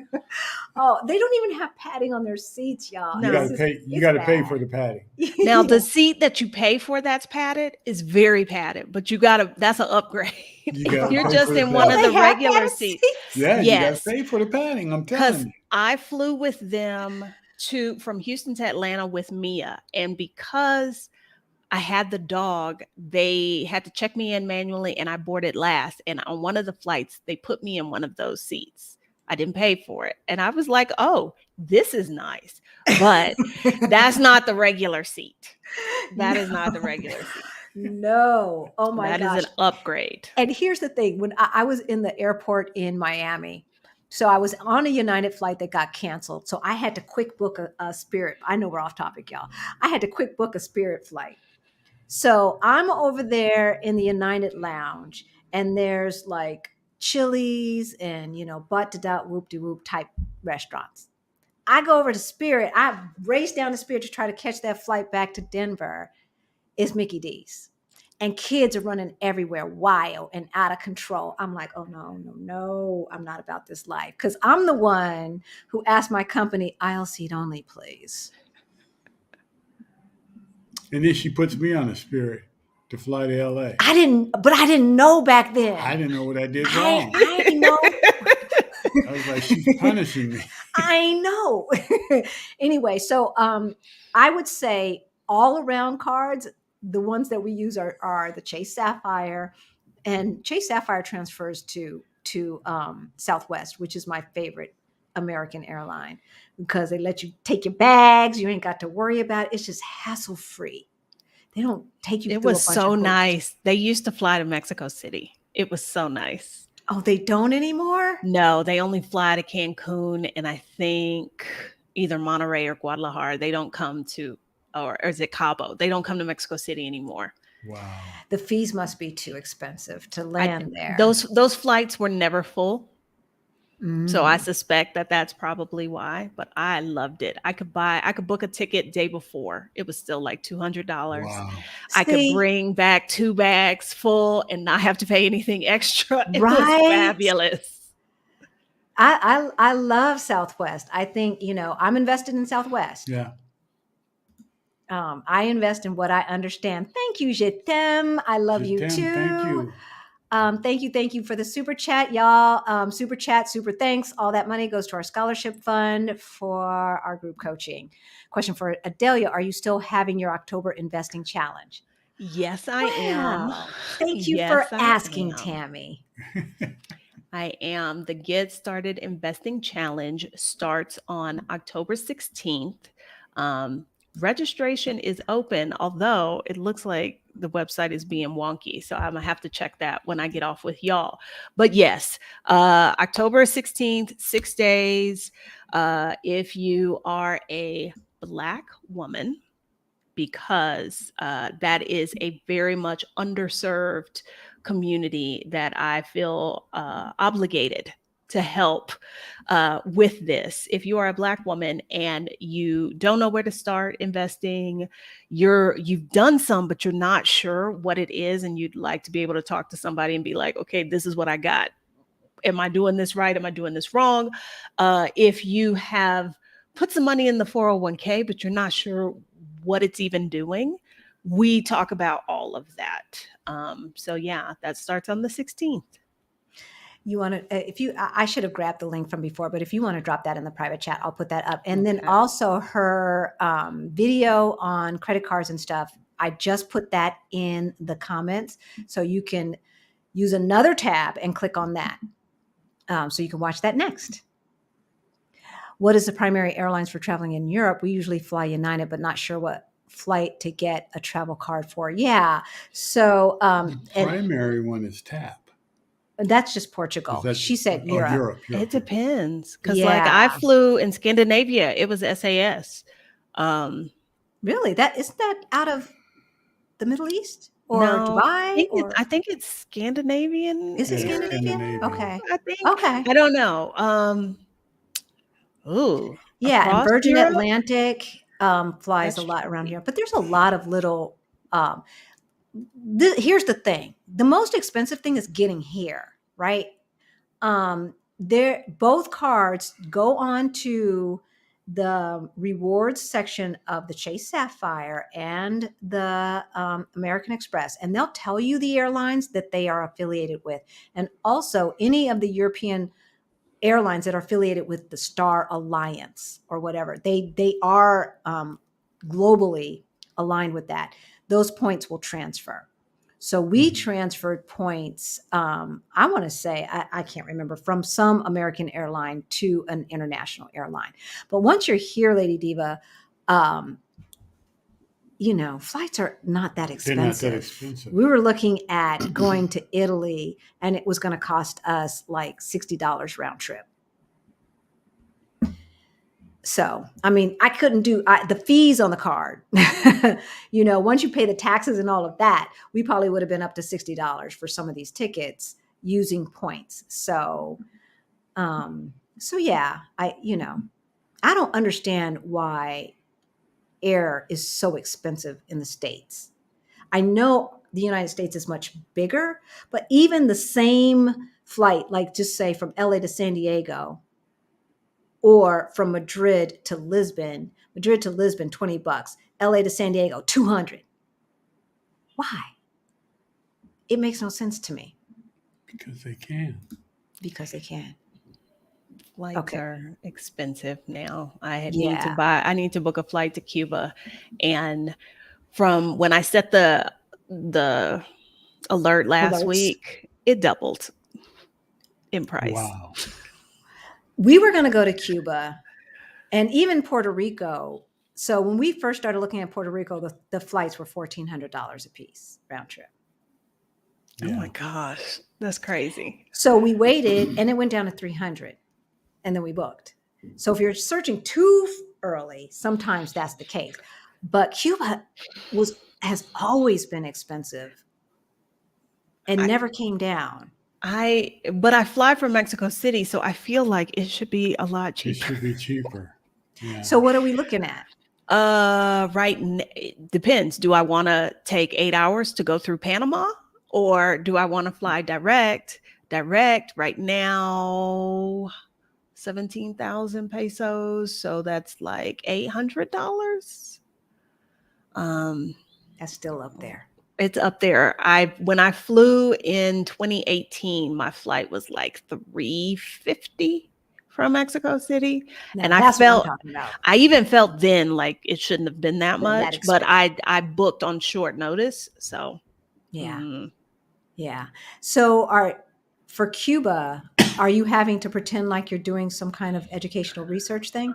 Oh, they don't even have padding on their seats, y'all. No. You got to pay. You got to pay for the padding. Now the seat that you pay for that's padded is very padded, but that's an upgrade. You If gotta you're pay just for the in one padding. of the regular seats. Yeah, you got Yes. to pay for the padding. I'm Because telling you. I flew with them from Houston to Atlanta with Mia, and because I had the dog, they had to check me in manually, and I boarded last. And on one of the flights, they put me in one of those seats. I didn't pay for it, and I was like, "Oh, this is nice," but that's not the regular seat. That is not the regular seat. No. Oh my That gosh. is an upgrade. And here's the thing, when I was in the airport in Miami, so I was on a United flight that got canceled. So I had to quick book a Spirit. I know we're off topic, y'all. I had to quick book a Spirit flight. So I'm over there in the United Lounge, and there's like Chili's and, butt to dot whoop de whoop type restaurants. I go over to Spirit. I race down to Spirit to try to catch that flight back to Denver. It's Mickey D's. And kids are running everywhere, wild and out of control. I'm like, oh, no, I'm not about this life. Because I'm the one who asked my company, aisle seat only, please. And then she puts me on a Spirit to fly to LA. I didn't know back then. I didn't know what I did wrong. I know. I was like, she's punishing me. I know. Anyway, so I would say all around cards, the ones that we use are the Chase Sapphire, and Chase Sapphire transfers to Southwest, which is my favorite American airline, because they let you take your bags. You ain't got to worry about it. It's just hassle free. They don't take you. It was so nice. They used to fly to Mexico City. It was so nice. Oh, they don't anymore? No, they only fly to Cancun, and I think either Monterey or Guadalajara. They don't come to, or is it Cabo? They don't come to Mexico City anymore. Wow. The fees must be too expensive to land there. Those flights were never full. So I Mm. suspect that that's probably why, but I loved it. I could book a ticket day before. It was still like $200. Wow. I could See? bring back 2 bags full and not have to pay anything extra. It was Right? fabulous. I love Southwest. I think, I'm invested in Southwest. Yeah. I invest in what I understand. Thank you, Je t'aime. I love you Tim, too. thank you. Thank you for the super chat, y'all. Super chat, super thanks. All that money goes to our scholarship fund for our group coaching. Question for Adalia: are you still having your October investing challenge? Yes, I am. Wow. Thank you Yes, for I asking, am. Tammy. I am. The Get Started Investing Challenge starts on October 16th. Registration is open, although it looks like the website is being wonky. So I'm going to have to check that when I get off with y'all. But yes, October 16th, 6 days. If you are a Black woman, because that is a very much underserved community that I feel obligated to help with this. If you are a Black woman and you don't know where to start investing, you've done some, but you're not sure what it is, and you'd like to be able to talk to somebody and be like, okay, this is what I got. Am I doing this right? Am I doing this wrong? If you have put some money in the 401k, but you're not sure what it's even doing, we talk about all of that. So yeah, that starts on the 16th. You want to, I should have grabbed the link from before, but if you want to drop that in the private chat, I'll put that up. And then also her video on credit cards and stuff, I just put that in the comments. So you can use another tab and click on that. So you can watch that next. What is the primary airlines for traveling in Europe? We usually fly United, but not sure what flight to get a travel card for. Yeah. So The primary one is TAP. that's just Portugal. She said Europe. Europe. It depends. Because Yeah. like I flew in Scandinavia, it was SAS. Really? Isn't that out of the Middle East or No, Dubai? I think it's Scandinavian. Is it Yeah, Scandinavian? Scandinavian. Okay. I think. Okay. I don't know. Yeah, and across Virgin Europe? Atlantic flies That's a lot true. around here, but there's a lot of little. Here's the thing: the most expensive thing is getting here, right? both cards go on to the rewards section of the Chase Sapphire and the American Express, and they'll tell you the airlines that they are affiliated with, and also any of the European airlines that are affiliated with the Star Alliance or whatever. They are globally aligned with that. Those points will transfer. So we transferred points, I want to say, I can't remember, from some American airline to an international airline. But once you're here, Lady Diva, flights are not that expensive. They're not that expensive. We were looking at going to Italy, and it was going to cost us like $60 round trip. So, I mean, I couldn't do the fees on the card. Once you pay the taxes and all of that, we probably would have been up to $60 for some of these tickets using points. So yeah, I don't understand why air is so expensive in the States. I know the United States is much bigger, but even the same flight, like just say from LA to San Diego, or from Madrid to Lisbon, $20, LA to San Diego, $200. Why? It makes no sense to me. Because they can. Flights are expensive now. I need to book a flight to Cuba. And from when I set the alert last week, it doubled in price. Wow. We were going to go to Cuba and even Puerto Rico. So when we first started looking at Puerto Rico, the flights were $1,400 a piece round trip. Yeah. Oh my gosh, that's crazy. So we waited and it went down to $300 and then we booked. So if you're searching too early, sometimes that's the case. But Cuba has always been expensive and never came down. But I fly from Mexico City, so I feel like it should be a lot cheaper. It should be cheaper. Yeah. So what are we looking at? It depends. Do I want to take 8 hours to go through Panama, or do I want to fly direct? Direct right now, 17,000 pesos. So that's like $800. That's still up there. It's up there. When I flew in 2018, my flight was like $350 from Mexico City. Now, and I even felt then like it shouldn't have been that much, but I booked on short notice. So yeah. Yeah. So for Cuba, are you having to pretend like you're doing some kind of educational research thing?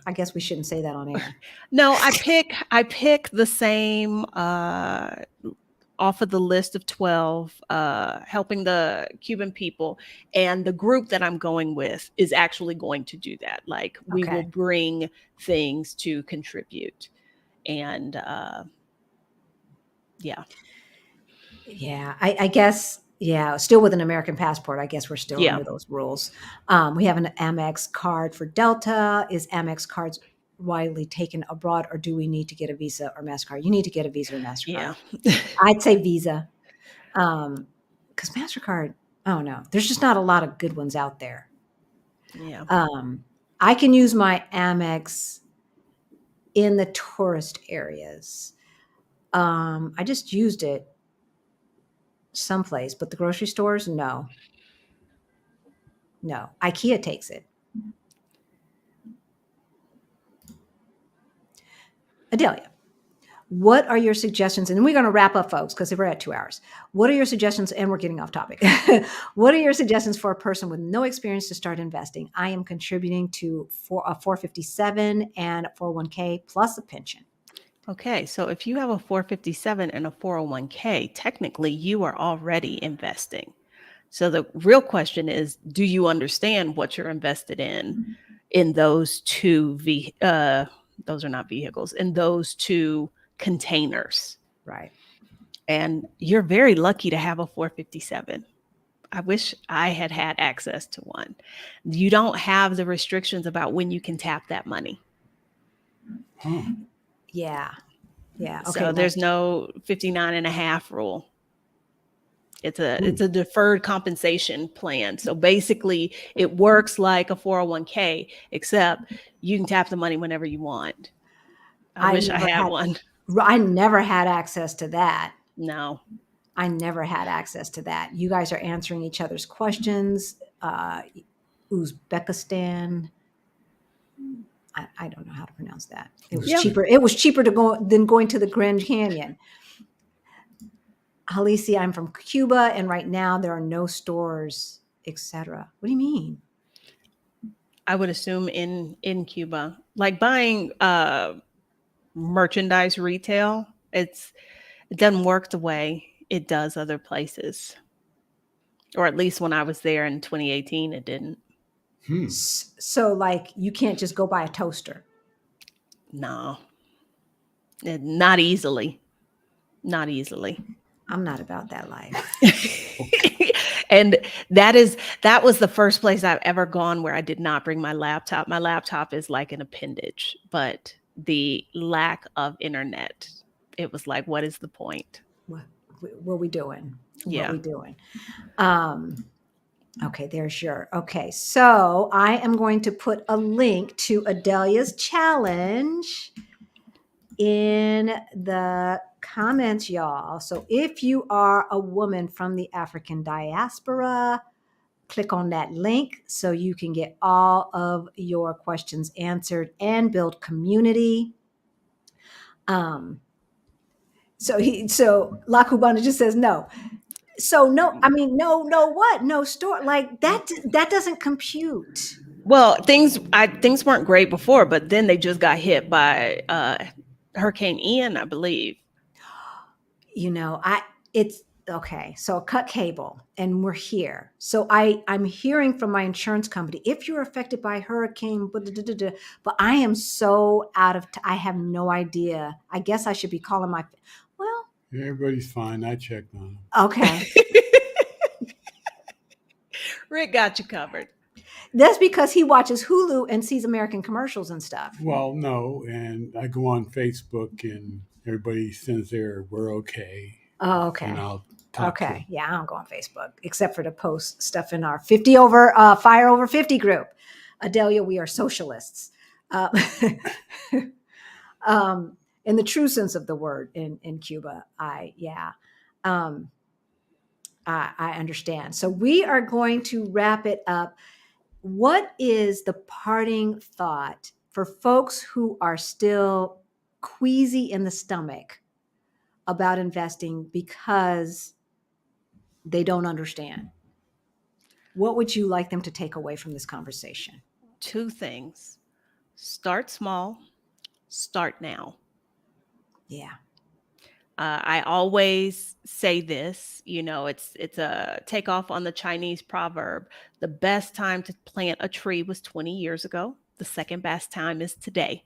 I guess we shouldn't say that on air. No, I pick the same off of the list of 12, helping the Cuban people, and the group that I'm going with is actually going to do that. Like we will bring things to contribute, and yeah. I guess. Yeah, still with an American passport. I guess we're still under those rules. We have an Amex card for Delta. Is Amex cards widely taken abroad, or do we need to get a Visa or MasterCard? You need to get a Visa or MasterCard. Yeah. I'd say Visa. Because MasterCard, I don't know. There's just not a lot of good ones out there. Yeah. I can use my Amex in the tourist areas. I just used it someplace, but the grocery stores, no. IKEA takes it. Adalia, what are your suggestions? And we're going to wrap up, folks, because we're at 2 hours. What are your suggestions? And we're getting off topic. What are your suggestions for a person with no experience to start investing? I am contributing to a 457 and a 401k plus a pension. Okay, so if you have a 457 and a 401k, technically you are already investing. So the real question is, do you understand what you're invested in those two those are not vehicles, in those two containers? Right. And you're very lucky to have a 457. I wish I had access to one. You don't have the restrictions about when you can tap that money. Yeah. Okay. So there's no 59 and a half rule. It's a deferred compensation plan. So basically it works like a 401k, except you can tap the money whenever you want. I wish I had one. I never had access to that. No. I never had access to that. You guys are answering each other's questions. Uzbekistan. I don't know how to pronounce that. It was cheaper. It was cheaper to go than going to the Grand Canyon. Halisi, I'm from Cuba, and right now there are no stores, etc. What do you mean? I would assume in Cuba, like buying merchandise retail, it doesn't work the way it does other places. Or at least when I was there in 2018, it didn't. So like you can't just go buy a toaster. No. Not easily. Not easily. I'm not about that life. And that was the first place I've ever gone where I did not bring my laptop. My laptop is like an appendage, but the lack of internet, it was like, what is the point? What are we doing? Yeah. What are we doing? Okay, there's your, okay. So I am going to put a link to Adalia's challenge in the comments, y'all. So if you are a woman from the African diaspora, click on that link so you can get all of your questions answered and build community. So La Cubana just says no. So no, I mean, no, what? No store like that doesn't compute. Well, things weren't great before, but then they just got hit by Hurricane Ian, I believe. You know, it's okay. So cut cable and we're here. So I'm hearing from my insurance company, if you're affected by hurricane, but I am so out of, I have no idea. I guess I should be calling well. Everybody's fine. I checked on them. Okay. Rick got you covered. That's because he watches Hulu and sees American commercials and stuff. Well, no. And I go on Facebook and everybody sends we're okay. Oh, okay. And I'll talk to them. Yeah, I don't go on Facebook except for to post stuff in our Fire Over 50 group. Adalia, we are socialists. In the true sense of the word in Cuba. I understand. So we are going to wrap it up. What is the parting thought for folks who are still queasy in the stomach about investing because they don't understand? What would you like them to take away from this conversation? 2 things. Start small, start now. Yeah. I always say this, it's a takeoff on the Chinese proverb. The best time to plant a tree was 20 years ago. The second best time is today.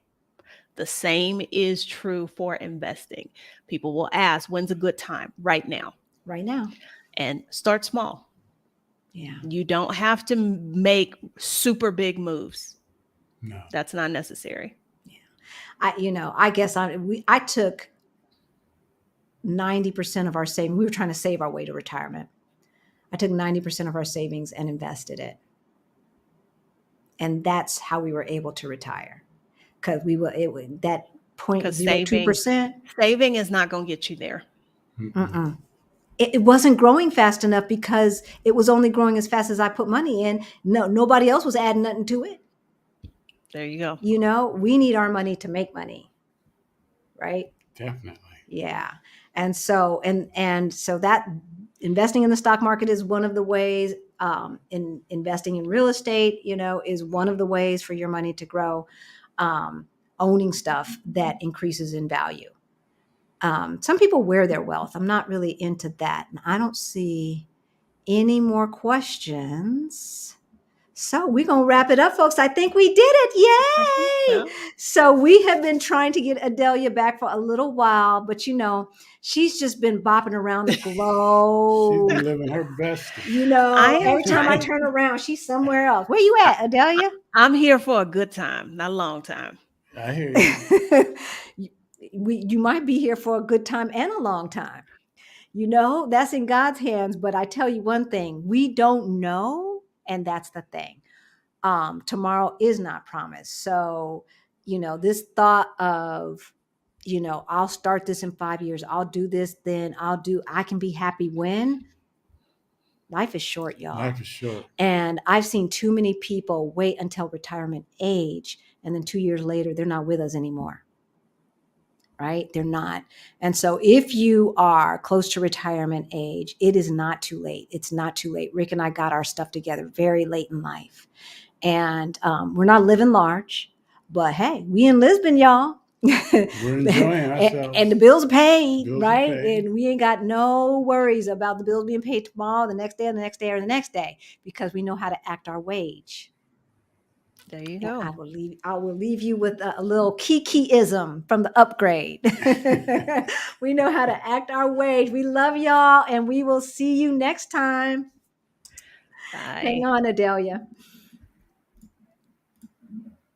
The same is true for investing. People will ask, when's a good time? Right now. Right now. And start small. Yeah. You don't have to make super big moves. No. That's not necessary. Yeah. I guess I took 90% of our savings. We were trying to save our way to retirement. I took 90% of our savings and invested it. And that's how we were able to retire. Because that 0.02%. Saving is not going to get you there. It wasn't growing fast enough because it was only growing as fast as I put money in. Nobody else was adding nothing to it. There you go. We need our money to make money. Right? Definitely. Yeah. And so that investing in the stock market is one of the ways, in investing in real estate, is one of the ways for your money to grow, owning stuff that increases in value. Some people wear their wealth. I'm not really into that. And I don't see any more questions. So we're going to wrap it up, folks. I think we did it. Yay! So we have been trying to get Adalia back for a little while, but she's just been bopping around the globe. She's been living her best. Every time I turn around, she's somewhere else. Where you at, Adalia? I'm here for a good time, not a long time. I hear you. You might be here for a good time and a long time. You know, that's in God's hands. But I tell you one thing, we don't know. And that's the thing. Tomorrow is not promised. So, you know, this thought of, you know, I'll start this in 5 years. I'll do this, then I can be happy when. Life is short, y'all. Life is short. And I've seen too many people wait until retirement age, and then 2 years later, they're not with us anymore. Right? They're not. And so if you are close to retirement age, it is not too late. It's not too late. Rick and I got our stuff together very late in life. And we're not living large, but hey, we in Lisbon, y'all. We're enjoying ourselves. And the bills are paid, Bills are right? paid. And we ain't got no worries about the bills being paid tomorrow, the next day, or the next day, or the next day, because we know how to act our wage. There you And go. I will leave you with a little Kiki-ism from the upgrade. We know how to act our wage. We love y'all, and we will see you next time. Bye. Hang on, Adalia.